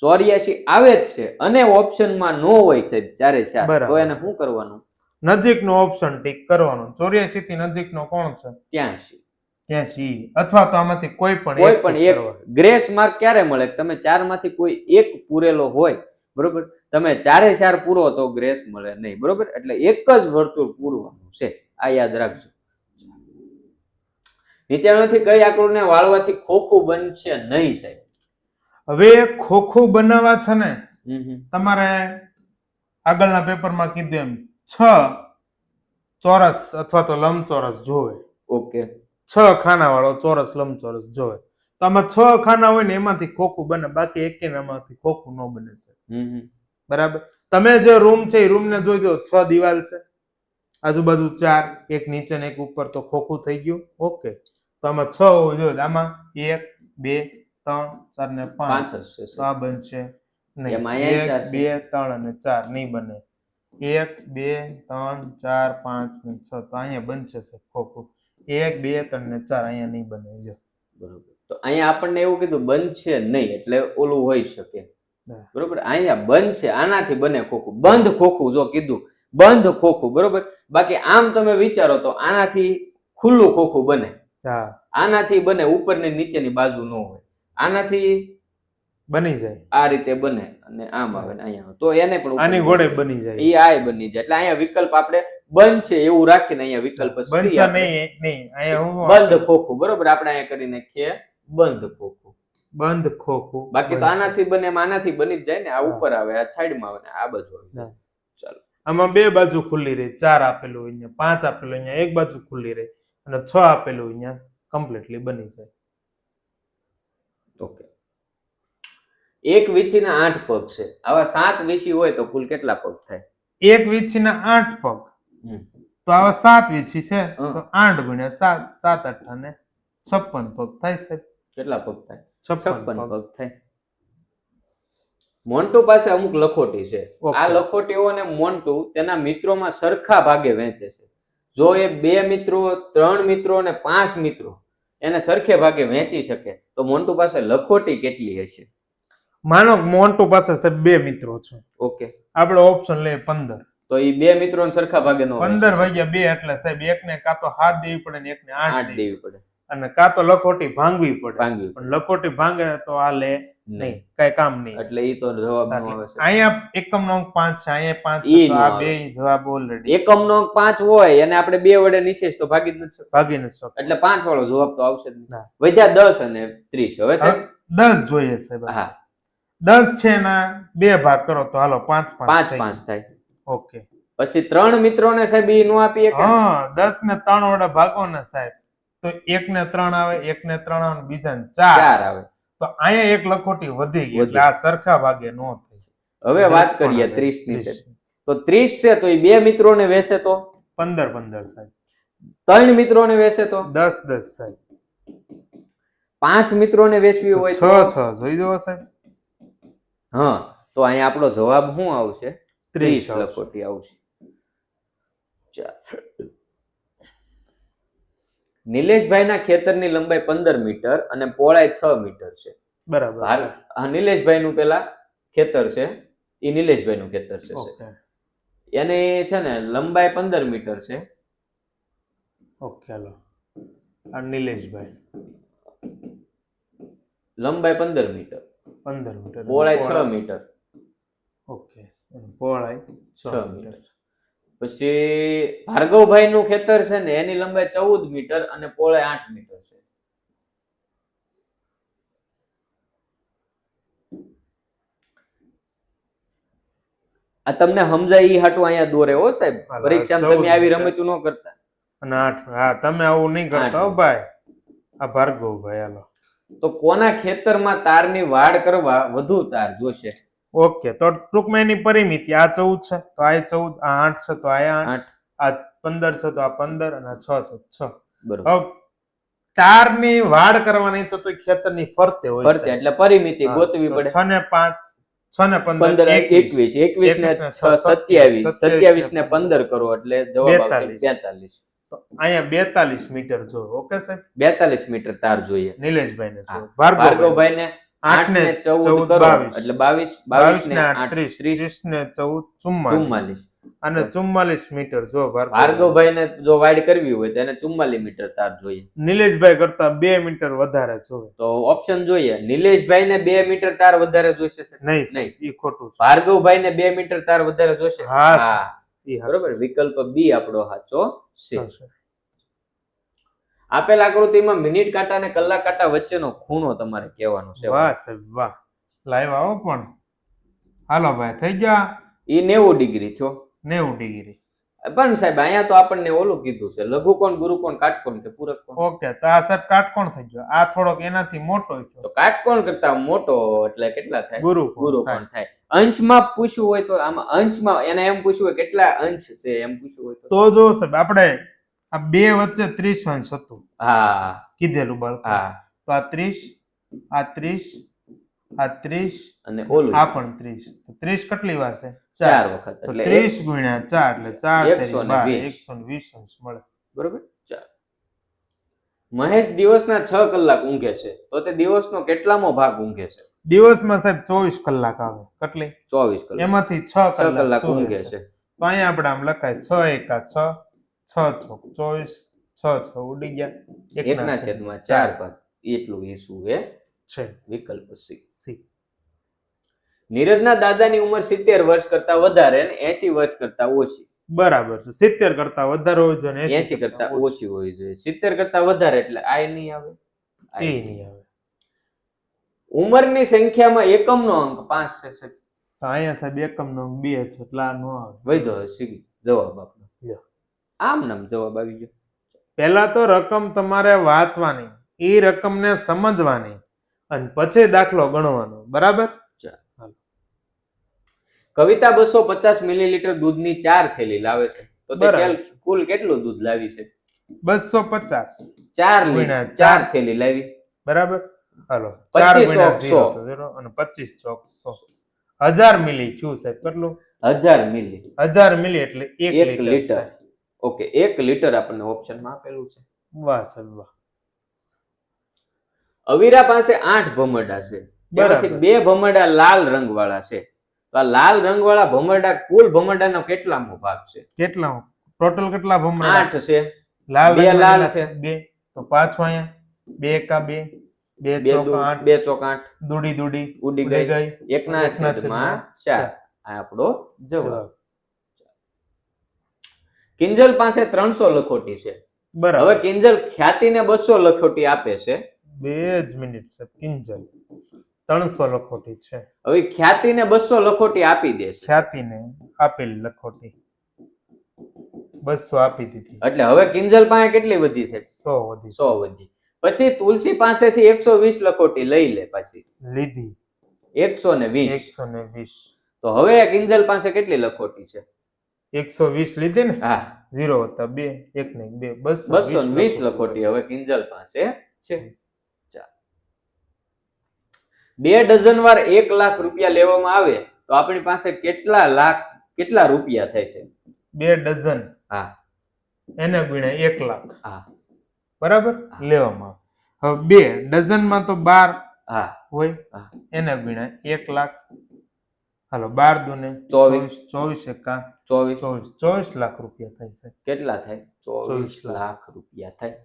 84 આવે જ છે અને ઓપ્શનમાં નો હોય છે ચારે ચાર, તો એને શું કરવાનું? નજીકનો ઓપ્શન ટીક કરવાનો. 84 થી નજીકનો કોણ છે? 83. 83 અથવા તો આમાંથી કોઈ પણ કોઈ એક પણ ટીક એક કરવાનો. ગ્રેસ માર્ક ક્યારે મળે? તમે ચાર માંથી કોઈ એક પૂરેલો હોય, બરોબર, તમે ચારે ચાર પૂરો તો ગ્રેસ મળે નહીં, બરોબર. એટલે એક જ વર્તુળ પૂરવાનું છે, આ યાદ રાખજો. નીચેનામાંથી કઈ આકૃતિને વાળવાથી ખોખું બનશે નહીં સાહેબ? હવે ખોખું બનાવવા છે ને તમારે આગળના પેપરમાં કીધું એમ 6 ચોરસ અથવા તો લંબચોરસ જોવે. ઓકે. 6 ખાના વાળો ચોરસ લંબચોરસ જોવે. તો આમાં 6 ખાના હોય ને એમાંથી ખોખું બને, બાકી એકેયનામાંથી ખોખું ન બને છે. બરાબર. તમે જે રૂમ છે એ રૂમ ને જોઈજો, 6 દિવાલ છે, આજુબાજુ 4, એક નીચે ને એક ઉપર, તો ખોખું થઈ ગયું. ઓકે. તો આમાં 6 હોવું જોઈએ. આમાં 1 2 3 4 ને 5 જ છે તો આ બનશે નહીં. એમાં અહીંયા 1 2 3 અને 4 નહીં બને. 1 2 3 4 5 ને 6 તો અહીંયા બનશે ખોખું. 1 2 3 ને 4 અહીંયા નહીં બને. જો બરોબર. તો અહીંયા આપણને એવું કીધું બનશે નહીં, એટલે ઓલું હોઈ શકે, બરોબર. અહીંયા બનશે, આનાથી બને ખોખું, બંધ ખોખું જો કીધું, બંધ ખોખું, બરોબર. બાકી આમ તમે વિચારો તો આનાથી ખુલ્લું ખોખું બને, આનાથી બને, ઉપરની નીચેની બાજુ ન હોય, આનાથી બની જાય, આ રીતે બને અને આમ આવે ને અહીંયા, તો એને પણ આની ઘોડે બની જાય, એ આય બની જાય. એટલે અહીંયા વિકલ્પ આપણે બનશે એવું રાખીને અહીંયા વિકલ્પ બનશે નહીં, અહીંયા બંધ ખોખું, બરોબર. આપણે અહીંયા કરી નાખીએ બંધ ખોખું. બંધ ખોખું. બાકી તો આનાથી બને, આનાથી બની જ જાય ને. આ ઉપર આવે, આ સાઈડમાં આવે ને આ બાજુ આવે. ચાલો, આમાં બે બાજુ ખુલ્લી રહી, 4 આપેલું અહીંયા, 5 આપેલું અહીંયા, એક બાજુ ખુલ્લી રહી અને 6 આપેલું અહીંયા કમ્પ્લીટલી બની જાય. ઓકે. એક વીંછીના 8 પગ છે. આવા 7 વીંછી હોય તો કુલ કેટલા પગ થાય? એક વીંછીના 8 પગ, તો આવા 7 વીંછી છે તો 8 ગુણ્યા 7 7 8 અને 56 પગ થાય સાહેબ. કેટલા પગ થાય? 56 પગ થાય. મોન્ટુ પાસે અમુક લખોટી છે. આ લખોટીઓને મોન્ટુ તેના મિત્રોમાં સરખા ભાગે વહેંચે છે. જો એ 2 મિત્રો, 3 મિત્રો અને 5 મિત્રો એને સરખે ભાગે વહેંચી શકે તો મોન્ટુ પાસે લખોટી કેટલી હશે? માનો મોન્ટુ પાસે સાહેબ 2 મિત્રો છે. ઓકે. આપણે ઓપ્શન લઈએ 15. તો એ 2 મિત્રોને સરખા ભાગે નો 15 ભાગ્યા 2 એટલે સાહેબ એકને કાં તો 7 દેવી પડે ને એકને 8 દેવી પડે, અને કાં તો લખોટી ભાંગવી પડે. પણ લખોટી ભાંગે તો આ લે નહીં, કઈ કામ નહીં. એટલે ઈ તો જવાબ નો આવે છે. અહીંયા એકમનો અંક 5 છે, અહીંયા 5 છે, તો આ બે જવાબ ઓલરેડી. એકમનો અંક 5 હોય અને આપણે 2 વડે નિશેષ તો ભાગી જ નથી, ભાગી નથી શકતો, એટલે 5 વાળો જવાબ તો આવશે જ નહીં. વધ્યા 10 અને 30. હવે સાહેબ 10 જોઈએ સાહેબ. હા, 10 છે ના 2 ભાગ કરો તો હાલો 5 5 થાય. ઓકે. પછી 3 મિત્રોને સાહેબ ઈ નો આપીએ કે? હા, 10 ને 3 વડે ભાગો ને સાહેબ તો એક ને 3 આવે, એક ને 3 આવે, બીજાને 4 આવે. તો અહીંયા એક લખોટી વધી ગઈ, એટલે આ સરખા ભાગે નો થઈ. હવે વાત કરીએ 30 ની છે. તો 30 છે તો એ 2 મિત્રોને વેચે તો 15 સાહેબ. 3 મિત્રોને વેચે તો 10 સાહેબ. 5 મિત્રોને વેચવી હોય તો 6 જોઈ દો સાહેબ. હા, તો અહીંયા આપણો જવાબ શું આવશે? 30 લખોટી આવશે. નિલેશભાઈના ખેતરની લંબાઈ 15 મીટર અને પહોળાઈ 6 મીટર છે. બરાબર. હા, નિલેશભાઈનું પેલા ખેતર છે, એ નિલેશભાઈનું ખેતર છે. એની છે ને લંબાઈ 15 મીટર છે. ઓકે, હાલો. આ નિલેશભાઈ લંબાઈ 15 મીટર, 15 મીટર. પહોળાઈ 6 મીટર. ઓકે. પહોળાઈ 6 6 મીટર. મીટર. પછી ભાર્ગવભાઈ નું ખેતર છે ને એની લંબાઈ 14 મીટર અને પહોળાઈ 8 મીટર છે. આ તમને સમજાય ઈ હાટું અહીંયા દોરે હો સાહેબ. હાલ, પરીક્ષામાં 14 તમે આવી મીટર. રમતું ન કરતા. અને 8. હા, તમે આવું નહીં કરતા હો 8. ભાઈ. આ ભાર્ગવભાઈ હાલો. તો કોના ખેતરમાં તારની વાડ કરવા વધુ તાર જોશે? ઓકે, તો ટૂંકમાં એની પરિમિતિ આ 14 છે તો આ 14, આ 8 છે તો આ 8, 8. આ 15 છે તો આ 15 અને આ 6 છે તો 6. બરોબર. હવે તારની વાડ કરવાની છે તો એ ખેતરની ફરતે હોય ફરતે છે. એટલે પરિમિતિ હા, ગોતવી તો પડે. 6 ને 5, 6 ને 15 15, 21, 21 ને 6 27, 27 ને 15 કરો એટલે જવાબ આવશે 42. તો અહીંયા 42 મીટર જો. ઓકે સાહેબ. 42 મીટર તાર જોઈએ. નિલેશભાઈ ને હા. જો. ભાર્ગવભાઈ ભાર્ગવભાઈ ને 8 ને 14 કરો 22. એટલે 22, 22 ને 8 30, 30 ને 14, 44. અને 44 મીટર જો. ભાર્ગવભાઈ ને જો વાઇડ કરવી હોય તો એને 44 મીટર તાર જોઈએ. નિલેશભાઈ કરતા 2 મીટર વધારે જોવે. તો ઓપ્શન જોઈએ. નિલેશભાઈ ને 2 મીટર તાર વધારે જોઈશે સર? નહીં નહીં. ઈ ખોટું છે. ભાર્ગવભાઈ ને 2 મીટર તાર વધારે જોઈશે? હા, હા. ઈ હાચું. બરોબર. વિકલ્પ બી આપણો સાચો છે. થશે. આપેલ આકૃતિમાં મિનિટ કાંટા અને કલાક કાંટા વચ્ચેનો ખૂણો તમારે કહેવાનો છે. વાહ સાહેબ વાહ. લાઈવ આવો પણ. હાલો ભાઈ, થઈ ગયા ઈ 90 ડિગ્રી થયો. 90 ડિગ્રી. પણ સાહેબ અહીંયા તો આપણને ઓલું કીધું છે લઘુકોણ, ગુરુકોણ, કાટકોણ કે પૂરક કોણ. ઓકે, તો આ સાહેબ કાટકોણ થઈ ગયો. આ થોડોક એનાથી મોટો તો થયો. કાટકોણ કરતા મોટો એટલે કેટલા થાય? ગુરુકોણ ગુરુકોણ થાય. અંશમાં પૂછવું હોય તો આમાં અંશમાં એને એમ પૂછવું હોય કેટલા અંશ છે એમ પૂછવું હોય તો તો જો સાહેબ આપણે આ બે વચ્ચે 30 અંશ હતું હા કીધેલું બાળકો. હા તો આ 30, આ 30, આ 30 અને ઓલું આ પણ 30. તો 30 કેટલી વાર છે? 4 વખત તો એટલે 30 ગુણ્યા 4 એટલે 4 તેરી 120. 120 અંશ મળે. બરોબર. 4. મહેશ દિવસના 6 કલાક ઊંઘે છે તો તે દિવસનો કેટલામો ભાગ ઊંઘે છે? દિવસમાં સાહેબ 24 કલાક આવે. કેટલી? 24 કલાક. એમાંથી 6 6 કલાક સૂવે ઊંઘે છે. છે. તો અહીંયા આપણે આમ લખાય 6 એકા 6, 6 ચોક 24, 6 6 ઉડી ગયા. 1/4 ભાગ એટલું એ સૂવે છે. વિકલ્પ સી. સી. નીરજના દાદાની ઉંમર 70 વર્ષ કરતા વધારે અને 80 વર્ષ કરતા ઓછી. બરાબર છે. 70 કરતા વધારે હોય છે અને 80 કરતા ઓછી હોવી જોઈએ. 70 કરતા વધારે એટલે આ નહીં આવે. એ નહીં આવે. ઉંમરની સંખ્યામાં એકમનો અંક 5 છે સાહેબ. તો અહીંયા સાહેબ એકમનો 2 છે એટલે આ નો આવે. વૈધો સી જવાબ આપણો. લ્યો. આમ નામ જવાબ આવી ગયો. પહેલા તો રકમ તમારે વાંચવાની, એ રકમને સમજવાની અને પછી દાખલો ગણવાનો. બરાબર. કવિતા 250 મિલીલીટર દૂધની 4 થેલી લાવે છે તો તે બરાબર. કુલ કેટલું દૂધ લાવી છે? 250 4 ગુણ્યા 4 થેલી લાવી. બરાબર. હાલો 25 4 ગુણ્યા ચોક 0 તો 0 અને 25 ચોક 100. 1000 મિલી થયું સાહેબ. કેટલું? 1000 મિલી. 1000 મિલી એટલે 1 1 લીટર. ઓકે 1 લીટર આપણને ઓપ્શનમાં આપેલું છે. વાહ સાહેબ વાહ. અવીરા પાસે 8 ભમરડા છે. બરાબર. તેમાંથી 2 ભમરડા લાલ રંગવાળા છે. તો આ લાલ રંગવાળા ભમરડા કુલ ભમરડાનો કેટલામો ભાગ છે? કેટલા ટોટલ કેટલા ભમરડા? 8 છે. લાલ બે લાલ રંગના છે. 2. તો પાછું અહીંયા 2 એકા 2, 2 2 ચોક 8, 2 ચોક 8 દૂડી દૂડી ઉડી ઉડી ગઈ. ગઈ. 1/4 આ આપણો જવાબ. જવાબ. કિંજલ પાસે 300 લખોટી છે. હવે બરાબર. કિંજલ ખ્યાતિને 200 લખોટી આપે છે. 2 જ મિનિટ છે. કિંજલ 300 લખોટી છે. હવે ખ્યાતિને 200 લખોટી આપી દે છે ખ્યાતિને આપેલી લખોટી 200 આપી દીધી. એટલે હવે કિંજલ પાસે કેટલી વધી છે? 100 વધી. 100 વધી. પછી તુલસી પાસેથી 120 લખોટી લઈ લે. પછી લીધી 120. 120. તો હવે કિંજલ પાસે કેટલી લખોટી છે? 120 લીધી ને. હા 0 વત્તા 2 1 ને 2 220 લખોટી હવે કિંજલ પાસે છે. 2 ડઝન વાર 1 લાખ રૂપિયા લેવામાં આવે તો આપણી પાસે કેટલા રૂપિયા થાય છે? 2 ડઝન હા એને ગુણ્યા 1 લાખ. હા બરાબર લેવામાં આવે. હવે 2 ડઝન માં તો 12 હા હોય. હા. એને ગુણ્યા 1 લાખ. હાલો 12 દુને 24. 24 એકા 24 24 લાખ રૂપિયા થાય છે. કેટલા થાય? 24 24 લાખ રૂપિયા થાય.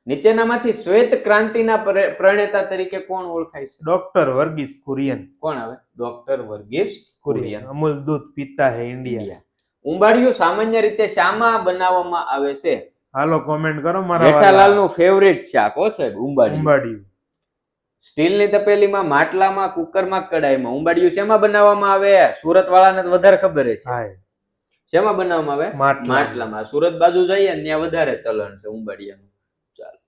નીચેનામાંથી શ્વેત ક્રાંતિના પ્રણેતા તરીકે કોણ ઓળખાય છે? ડોક્ટર વર્ગીસ કુરિયન. કોણ આવે? ડોક્ટર વર્ગીસ કુરિયન. અમૂલ દૂધ પીતા હે ઇન્ડિયા. ઇન્ડિયા. ઉંબાડિયું સામાન્ય રીતે શામાં બનાવવામાં આવે છે? હાલો કોમેન્ટ કરો મારા જેઠાલાલનું ફેવરિટ શાક હો સાહેબ, ઉંબાડિયું. ઉંબાડિયું. સ્ટીલની તપેલીમાં, માટલામાં, કુકરમાં, કડાઈમાં ઉંબાડિયું શેમાં બનાવવામાં આવે? સુરત વાળાને તો વધારે ખબર છે. હાય. શેમાં બનાવવામાં આવે? માટલામાં. માટલામાં. સુરત બાજુ જઈએ ને ત્યાં વધારે ચલણ છે ઉંબાડિયાનું. ચાલો.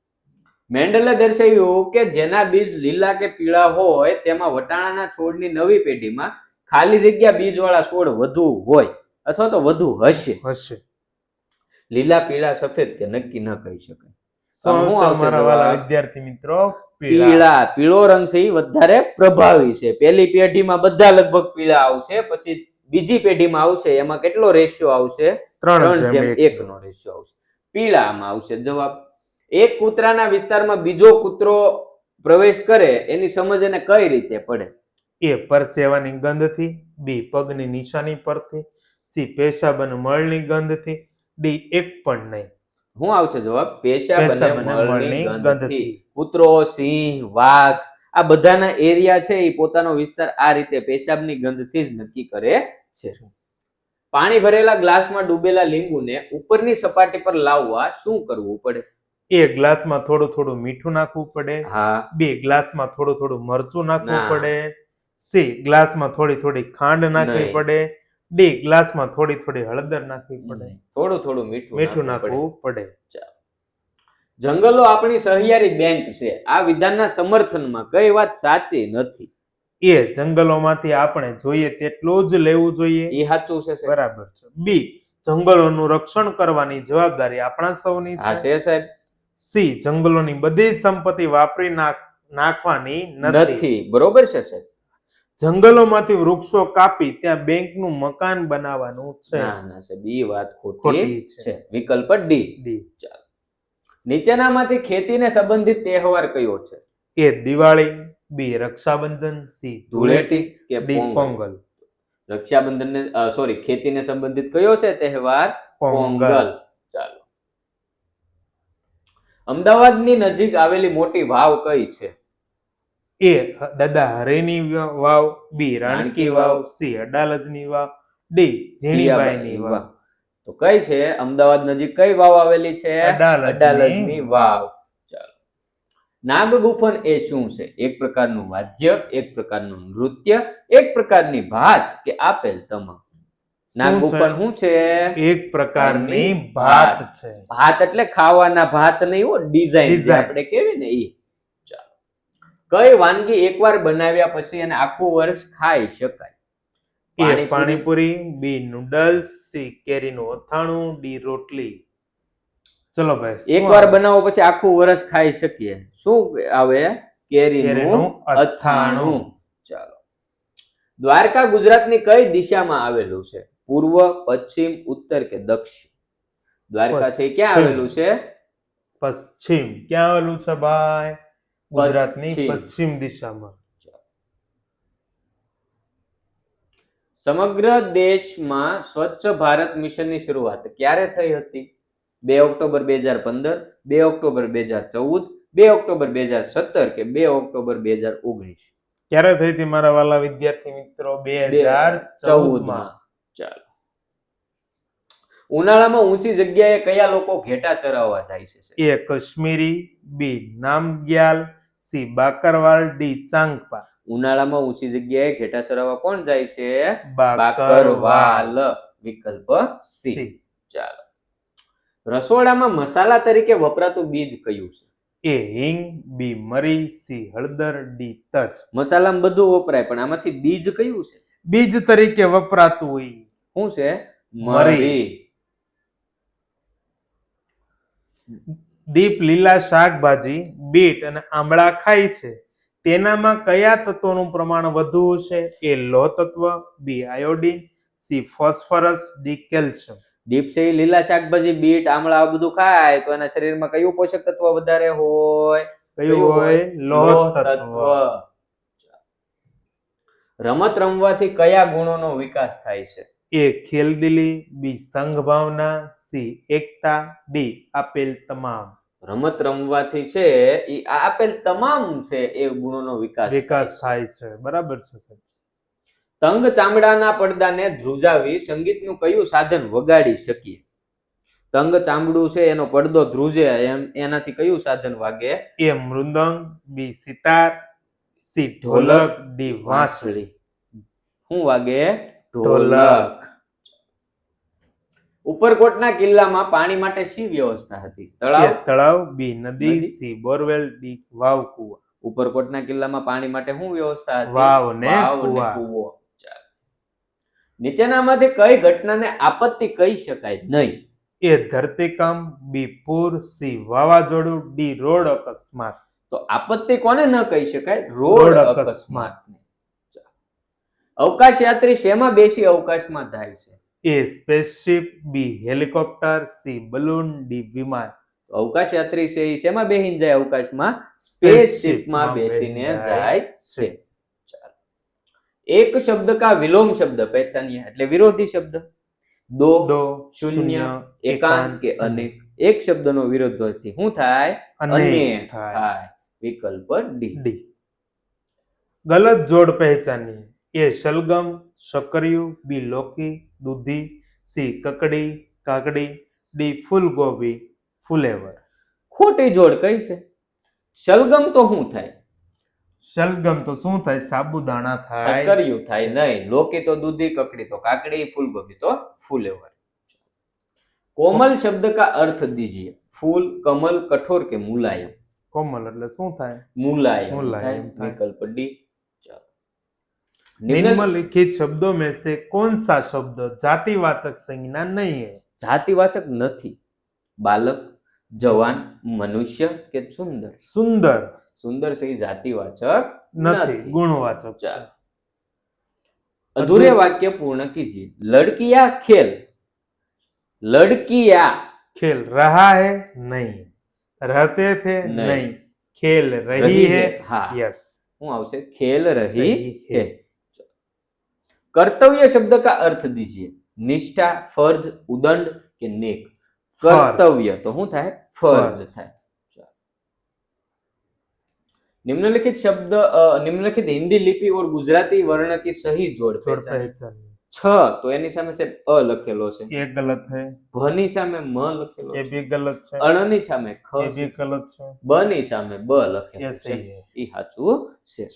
મેન્ડલે દર્શાવ્યું કે જેના બીજ લીલા કે પીળા હોય તેમાં વટાણાના છોડની નવી પેઢીમાં ખાલી જગ્યા બીજવાળા છોડ વધુ હોય અથવા તો વધુ હશે. લીલા, પીળા, સફેદ કે નક્કી ન કહી શકાય. મારા વાલા વિદ્યાર્થી મિત્રો, પીળો રંગ છે એ વધારે પ્રભાવી છે. પહેલી પેઢીમાં બધા લગભગ પીળા આવશે, પછી બીજી પેઢીમાં આવશે એમાં કેટલો રેશિયો આવશે? 3:1 નો રેશિયો આવશે. પીળામાં આવશે જવાબ. એક કૂતરાના વિસ્તારમાં બીજો કૂતરો પ્રવેશ કરે એની સમજ એને કઈ રીતે પડે? એ પરસેવાની ગંધથી, બી પગની નિશાની પરથી, સી પેશાબ અને મળની ગંધથી, ડી એક પણ નહીં. શું આવશે જવાબ? પેશાબ અને મળની ગંધથી. કૂતરો, સિંહ, વાઘ આ બધાના એરિયા છે એ પોતાનો વિસ્તાર આ રીતે પેશાબની ગંધથી જ નક્કી કરે છે. પાણી ભરેલા ગ્લાસમાં ડૂબેલા લીંબુને ઉપરની સપાટી પર લાવવા શું કરવું પડે? એ ગ્લાસમાં થોડું થોડું મીઠું નાખવું પડે. હા. બી ગ્લાસમાં થોડું થોડું મરચું નાખવું પડે. સી ગ્લાસમાં થોડી થોડી ખાંડ નાખવી પડે. ડી ગ્લાસમાં થોડી થોડી હળદર નાખવી પડે. થોડું થોડું મીઠું નાખવું પડે. જંગલો આપણી સહિયારી બેંક છે. આ વિધાનના સમર્થનમાં કઈ વાત સાચી નથી? એ જંગલોમાંથી આપણે જોઈએ તેટલું જ લેવું જોઈએ. એ સાચું છે. બરાબર છે. બી જંગલોનું રક્ષણ કરવાની જવાબદારી આપણા સૌની છે. હા છે સાહેબ. સી જંગલોની બધી સંપત્તિ વાપરી નાખવાની નથી. બરોબર છે સાહેબ. જંગલોમાંથી વૃક્ષો કાપી ત્યાં બેંકનું મકાન બનાવવાનું છે. ના સાહેબ, એ વાત ખોટી છે. વિકલ્પ ડી. ચાલો. નીચેનામાંથી ખેતીને સંબંધિત તહેવાર કયો છે? એ દિવાળી, બી રક્ષાબંધન, સી ધૂળેટી કે ડી પોંગલ. રક્ષાબંધન ખેતીને સંબંધિત કયો છે તહેવાર? પોંગલ. ચાલો. અમદાવાદની નજીક આવેલી મોટી વાવ કઈ છે? એ દાદા હરેની વાવ, બી રાણકી વાવ, સી અડાલજની વાવ, ડી ઝીણીબાઈની વાવ. તો કઈ છે? અમદાવાદ નજીક કઈ વાવ આવેલી છે? અડાલજની વાવ. ચાલો. નાગગુફન એ શું છે? એક પ્રકારનું વાદ્ય, એક પ્રકારનું નૃત્ય, એક પ્રકારની ભાત કે આપેલ તમામ? નાગગુફન શું છે? એક પ્રકારની ભાત છે. ભાત એટલે ખાવાના ભાત નહીં હો, ડિઝાઇન આપણે કેવી ને ઈ. ચાલો. કઈ વાનગી એકવાર બનાવ્યા પછી એને આખું વર્ષ ખાઈ શકાય? એ પાણીપુરી, બી નૂડલ્સ, સી કેરીનું અથાણું, ડી રોટલી. ચલો ભાઈ, એકવાર બનાવો પછી આખું વર્ષ ખાઈ શકીએ. શું આવે? કેરીનું અથાણું. ચાલો. દ્વારકા ગુજરાતની કઈ દિશામાં આવેલું છે? પૂર્વ, પશ્ચિમ, ઉત્તર કે દક્ષિણ? દ્વારકા છે ક્યાં આવેલું છે? પશ્ચિમ. ક્યાં આવેલું છે ભાઈ? ગુજરાતની પશ્ચિમ દિશામાં. સમગ્ર દેશમાં સ્વચ્છ ભારત મિશનની શરૂઆત ક્યારે થઈ હતી? 2 ઓક્ટોબર 2015, 2 ઓક્ટોબર 2014, 2 ઓક્ટોબર 2017 કે 2 ઓક્ટોબર 2019? ક્યારે થઈ હતી મારા વાલા વિદ્યાર્થી મિત્રો? 2014માં. ચાલો. ઉનાળામાં ઊંચી જગ્યાએ કયા લોકો ઘેટા ચરાવવા જાય છે? એ કાશ્મીરી, બી નામગ્યાલ, સી બાકરવાલ, ડી ચાંગપા. ઉનાળામાં ઊંચી જગ્યાએ ઘેટા ચરાવવા કોણ જાય છે? બાકરવાલ. વિકલ્પ સી. ચાલો. રસોડામાં મસાલા તરીકે વપરાતું બીજ કયું છે? એ હિંગ, બી મરી, સી હળદર, ડી તજ. મસાલામાં બધું વપરાય પણ આમાંથી બીજ કયું છે? બીજ તરીકે વપરાતું હોય શું છે? મરી. દીપ લીલા શાકભાજી, બીટ અને આમળા ખાય છે તેનામાં કયા તત્વોનું પ્રમાણ વધુ છે? એ લોહ તત્વ, B iodine, C phosphorus, D calcium. દીપ છે લીલા શાકભાજી, બીટ, આમળા આ બધું ખાય તો એના શરીરમાં કયું પોષક તત્વ વધારે હોય? કયું હોય? લોહ તત્વ. રમત રમવાથી કયા ગુણોનો વિકાસ થાય છે? એ ખેલદિલી, બી સંઘ ભાવના, સી એકતા, ડી આપેલ તમામ. રમત રમવાથી છે એ આપેલ તમામ છે એ ગુણોનો વિકાસ થાય છે. બરાબર છે સાહેબ. તંગ ચામડાના પડદાને ધ્રુજાવી સંગીતનું કયું સાધન વગાડી શકીએ? તંગ ચામડું છે એનો પડદો ધ્રુજે એનાથી કયું સાધન વાગે? એ મૃદંગ, બી સિતાર, સી ઢોલક, ડી વાંસળી. શું વાગે? ઢોલક. ઉપરકોટના કિલ્લામાં પાણી માટે શી વ્યવસ્થા હતી? એ તળાવ. તળાવ, બી નદી, નદી. સી બોરવેલ, ડી વાવ કુવા. ઉપરકોટના કિલ્લામાં પાણી માટે શું વ્યવસ્થા હતી? વાવ ને વાવ ને કુવા. કૂવો. ચાલો. નીચેનામાંથી કઈ ઘટનાને આપત્તિ કહી શકાય નહીં? એ ધરતીકંપ, બી પૂર, સી વાવાઝોડું, ડી રોડ અકસ્માત. તો આપત્તિ કોને ન કહી શકાય? રોડ રોડ અકસ્માત. અકસ્માત. અવકાશ યાત્રી શેમાં બેસી અવકાશમાં જાય છે? એ સ્પેસશિપ, બી હેલિકોપ્ટર, સી બલૂન, ડી વિમાન. તો અવકાશ યાત્રી છે એ શેમાં બેસીને જાય અવકાશમાં? સ્પેસશિપમાં બેસીને જાય છે. ચાલો. એક શબ્દ કા વિલોમ શબ્દ પહેચાનિए એટલે વિરોધી શબ્દ. દો, દો, શૂન્ય, એકાંત કે અનેક. એક શબ્દનો વિરોધથી શું થાય? અનેક થાય. વિકલ્પ ડી. ડી. ગલત જોડ પહેચાનિए. એ શલગમ, શકરિયું, બી લોકી, દૂધી, સી કકડી, કાકડી, ડી ફૂલગોબી, ફુલેવર. ખોટી જોડ કઈ છે? શલગમ તો શું થાય? શલગમ તો શું થાય? સાબુદાણા થાય. શકરિયું થાય નહીં. લોકી તો દૂધી, કકડી તો કાકડી, ફૂલગોબી તો ફુલેવર. कोमल शब्द का अर्थ दीजिए. फूल, कमल, कठोर के मुलायम. કોમલ એટલે શું થાય? मुलायम मुलायम થાય. થાય. विकल्प डी. चलो. निम्नलिखित शब्दों में से कौन सा शब्द जातिवाचक संज्ञा नहीं है? जातिवाचक નથી. बालक, जवान, मनुष्य के सुंदर. सुंदर सुंदर से जातिवाचक નથી, ગુણવાચક છે. ચાલો. अधूरे वाक्य पूर्ण कीजिए. लड़कियां खेल. लड़कियां खेल रहा है नहीं, रहते थे नहीं, नहीं, खेल रही रही है. है. हाँ. यस. શું આવશે? ખેલ રહી रही है. है. कर्तव्य शब्द का अर्थ दीजिए. निष्ठा, फर्ज, उदंड के नेक. फर्ज. कर्तव्य तो શું થાય? ફર્જ ફર્જ. થાય. निम्नलिखित शब्द निम्नलिखित हिंदी लिपि और गुजराती वर्ण की सही जोड़ जोड़ पहचानिए. पहचान. छ तो એની સામે છે અ લખેલો છે. ये गलत है, ભ ની સામે મ લખેલો ये છે. भी गलत है, અણ ની સામે ખ ये भी છે. गलत है. બ ની સામે બ ये લખેલો છે. सही है. ई साचું છે.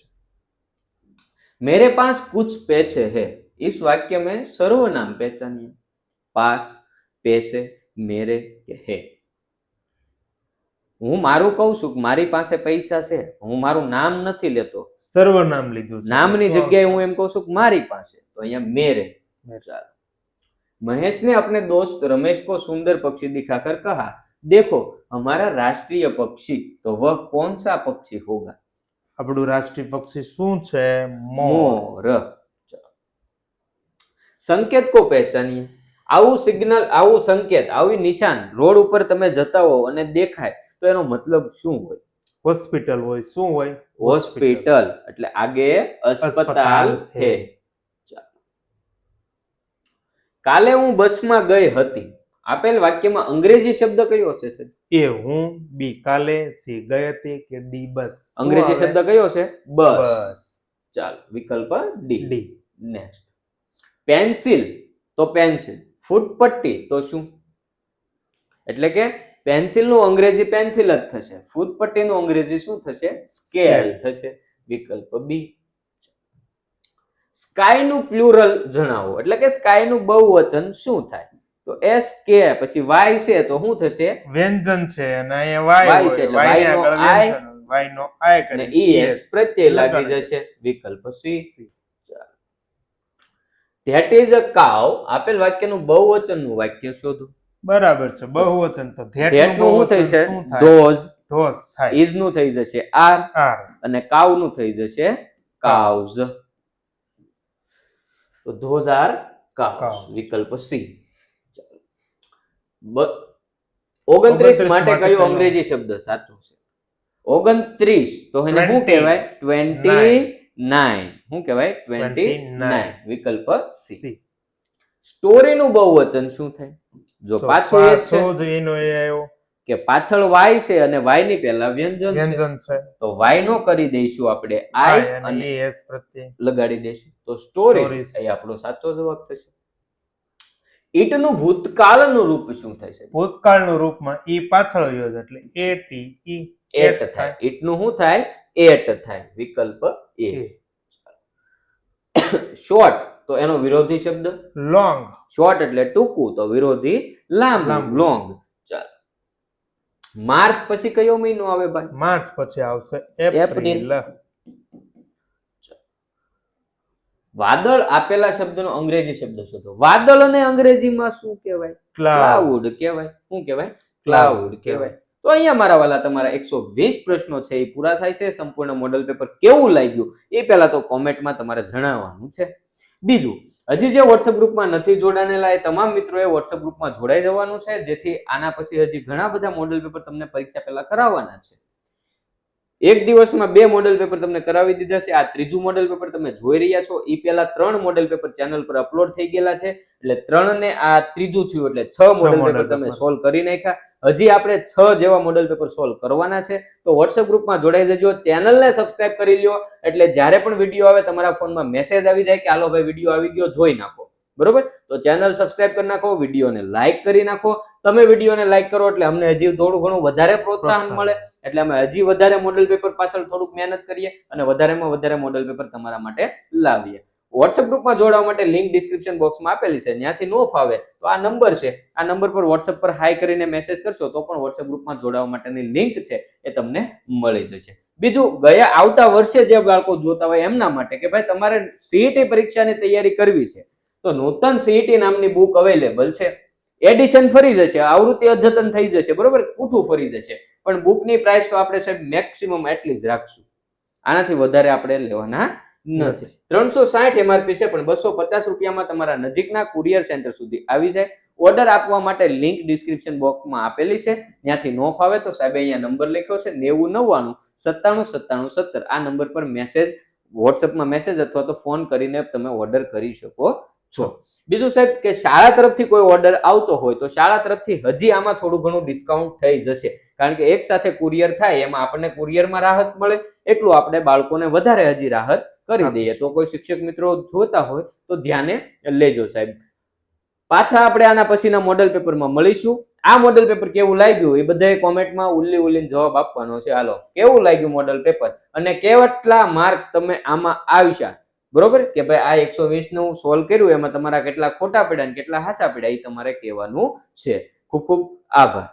मेरे पास कुछ पैसे है. इस वाक्य में सर्वनाम पहचानिए. पास, पैसे, मेरे के है. હું મારું કહું છું કે મારી પાસે પૈસા છે, હું મારું નામ નથી લેતો. સર્વનામ લીધું છે. નામની શું જગ્યાએ આવશે? હું એમ કહું છું કે મારી પાસે, તો અહીંયા मेरे. ચાલો. महेश ने अपने दोस्त रमेश को सुंदर पक्षी दिखाकर कहा, देखो हमारा राष्ट्रीय पक्षी. तो वह कौन सा पक्षी होगा? આપણું રાષ્ટ્રીય પક્ષી શું છે? મોર. मोर. ચાલો. संकेत को पहचानिए. આવું સિગ્નલ, આવું સંકેત, આવી નિશાન રોડ ઉપર તમે જતા હો અને દેખાય તો એનો મતલબ શું હોય? હોસ્પિટલ હોય. શું હોય? હોસ્પિટલ એટલે આગે अस्पताल अस्पताल है. है. ચાલો. કાલે હું બસમાં ગઈ હતી. આપેલ વાક્યમાં અંગ્રેજી શબ્દ કયો છે સાહેબ? એ હું, બી કાલે, સી ગઈ હતી કે ડી બસ. શું અંગ્રેજી આવે? શબ્દ કયો છે? બસ. બસ. ચાલો. વિકલ્પ ડી. ડી. નેક્સ્ટ. પેન્સિલ તો પેન્સિલ. ફૂટપટ્ટી તો શું? એટલે કે પેન્સિલનું અંગ્રેજી પેન્સિલ જ થશે. ફૂટપટ્ટીનું અંગ્રેજી શું થશે? સ્કેલ થશે. વિકલ્પ બી. સ્કાયનું પ્લુરલ જણાવો. એટલે કે સ્કાયનું બહુવચન શું થાય? તો એસ કે પછી વાય છે તો શું થશે? વ્યંજન છે અને અહીંયા વાય વાય છે હોય. એટલે વાય વાય નો આગળ આય વ્યંજન હોય. વાય નો આય અને કરી ઈએસ પ્રત્યય લાગી લગાડી જશે. વિકલ્પ સી. ધેટ ઇઝ અ કાવ. આપેલ વાક્યનું બહુવચનનું વાક્ય શોધો. બરાબર છે. બહુવચન તો ધેટ ધેટ નું શું થઈ છે? થાય? ધોઝ. ધોસ થાય. ઇઝ નું થઈ જશે આર આર. અને કાવ નું થઈ જશે કાઉઝ. તો ધોઝ આર કાઉઝ. Cows. વિકલ્પ સી. 29 માટે કયો અંગ્રેજી શબ્દ સાચો છે? 29 તો એને શું 20. કહેવાય? 29. શું કહેવાય? 29. 29. વિકલ્પ સી. સી. સ્ટોરી નું બહુવચન શું થાય? જો પાછો એ જ છે પાછો જ એનો એ આવ્યો કે પાછળ વાય છે અને વાય ની પહેલા વ્યંજન છે, વ્યંજન છે તો વાય નો કરી દઈશું આપણે આઈ અને એસ પ્રત્યય લગાડી દઈશું, તો સ્ટોરીઝ Stories. એ આપણો સાચો જવાબ થશે. ઈટ નું ભૂતકાળનું રૂપ શું થશે? ભૂતકાળનું રૂપમાં ઈ પાછળ આવ્યો છે એટલે એટ ઈ એટ થાય. ઈટ નું શું થાય? એટ થાય. વિકલ્પ એ. શોર્ટ તો એનો વિરોધી શબ્દ લોંગ. શોર્ટ એટલે ટૂંકું, તો વિરોધી લાંબુ લાંબુ. લોંગ. ચાલો, માર્ચ પછી કયો મહિનો આવે ભાઈ? માર્ચ પછી આવશે એપ્રિલ. એપ્રિલ. વાદળ આપેલા શબ્દનો અંગ્રેજી શબ્દ શોધો. વાદળ અને અંગ્રેજીમાં શું કહેવાય? ક્લાઉડ કહેવાય. શું કહેવાય? ક્લાઉડ કહેવાય. તો અહીંયા મારા વાલા તમારા 120 પ્રશ્નો છે એ પૂરા થાય છે. સંપૂર્ણ મોડલ પેપર કેવું લાગ્યું એ પહેલા તો કોમેન્ટમાં તમારે જણાવવાનું છે. બીજું, હજી જે વોટ્સએપ ગ્રુપમાં નથી જોડાયેલા એ તમામ મિત્રોએ વોટ્સએપ ગ્રુપમાં જોડાઈ જવાનું છે, જેથી આના પછી હજી ઘણા બધા મોડલ પેપર તમને પરીક્ષા પહેલા કરાવવાના છે. એક દિવસમાં 2 મોડેલ પેપર તમને કરાવી દીધા છે. આ ત્રીજું મોડેલ પેપર તમે જોઈ રહ્યા છો. એ પહેલા 3 મોડેલ પેપર ચેનલ પર અપલોડ થઈ ગયેલા છે, એટલે 3 ને આ ત્રીજું થયું એટલે 6 મોડેલ પેપર તમે સોલ્વ કરી નાખ્યા. હજી આપણે 6 જેવા મોડેલ પેપર સોલ્વ કરવાના છે. તો વોટ્સએપ ગ્રુપમાં જોડાઈ જજો, ચેનલને સબસ્ક્રાઇબ કરી લ્યો, એટલે જ્યારે પણ વિડીયો આવે તમારા ફોનમાં મેસેજ આવી જાય કે હાલો ભાઈ વિડીયો આવી ગયો, જોઈ નાખો. બરોબર? તો ચેનલ સબસ્ક્રાઇબ કરી નાખો, વિડીયોને લાઈક કરી નાખો. તમે વિડીયોને લાઈક કરો એટલે અમને હજી થોડું ઘણું વધારે પ્રોત્સાહન મળે, એટલે અમે હજી વધારે મોડેલ પેપર પાછળ થોડુંક મહેનત કરીએ અને વધારેમાં વધારે મોડેલ પેપર તમારા માટે લાવીએ. વોટ્સએપ ગ્રુપમાં જોડાવા માટે લિંક ડિસ્ક્રિપ્શન બોક્સમાં આપેલી છે, ત્યાંથી નો ફાવે તો આ નંબર છે, આ નંબર પર વોટ્સએપ પર હાઈ કરીને મેસેજ કરશો તો પણ વોટ્સએપ ગ્રુપમાં જોડાવા માટેની લિંક છે એ તમને મળી જશે. બીજું, આવતા વર્ષે જે બાળકો જોતા હોય એમના માટે કે ભાઈ તમારે સીઈટી પરીક્ષાની તૈયારી કરવી છે તો નૂતન સીઈટી નામની બુક અવેલેબલ છે. એડિશન ફરી જશે, આવૃત્તિ અદ્યતન થઈ જશે, બરોબર, પૂઠું ફરી જશે, પણ બુકની પ્રાઇસ તો આપણે સાહેબ મેક્સિમમ એટલી જ રાખશું, આનાથી વધારે આપણે લેવાના નથી. 360 MRP છે, પણ 250 રૂપિયામાં તમારા નજીકના કુરિયર સેન્ટર સુધી આવી જાય. ઓર્ડર આપવા માટે લિંક ડિસ્ક્રિપ્શન બોક્સમાં આપેલી છે, ત્યાંથી નો ફાવે તો સાહેબ અહીંયા નંબર લખ્યો છે 9099 979717. આ નંબર પર મેસેજ, વોટ્સએપમાં મેસેજ અથવા તો ફોન કરીને તમે ઓર્ડર કરી શકો છો. બીજું સાહેબ કે શાળા તરફથી કોઈ ઓર્ડર આવતો હોય તો શાળા તરફથી હજી આમાં થોડું ઘણું ડિસ્કાઉન્ટ થઈ જશે, કારણ કે એક સાથે કુરિયર થાય એમાં આપણને કુરિયરમાં રાહત મળે, એટલું આપણે બાળકોને વધારે હજી રાહત કરી દઈએ. તો કોઈ શિક્ષક મિત્રો જોતા હોય તો ધ્યાને લેજો સાહેબ. પાછા આપણે આના પછીના મોડેલ પેપરમાં મળીશું. આ મોડેલ પેપર કેવું લાગ્યું એ બધાએ કોમેન્ટમાં ઉલ્લીને જવાબ આપવાનો છે. હાલો, કેવું લાગ્યું મોડેલ પેપર અને કેટલા માર્ક તમે આમાં આવ્યા? બરોબર કે ભાઈ આ 120 નું સોલ્વ કર્યું એમાં તમારા કેટલા ખોટા પડ્યા અને કેટલા હાચા પડ્યા એ તમારે કહેવાનું છે. ખૂબ ખૂબ આભાર.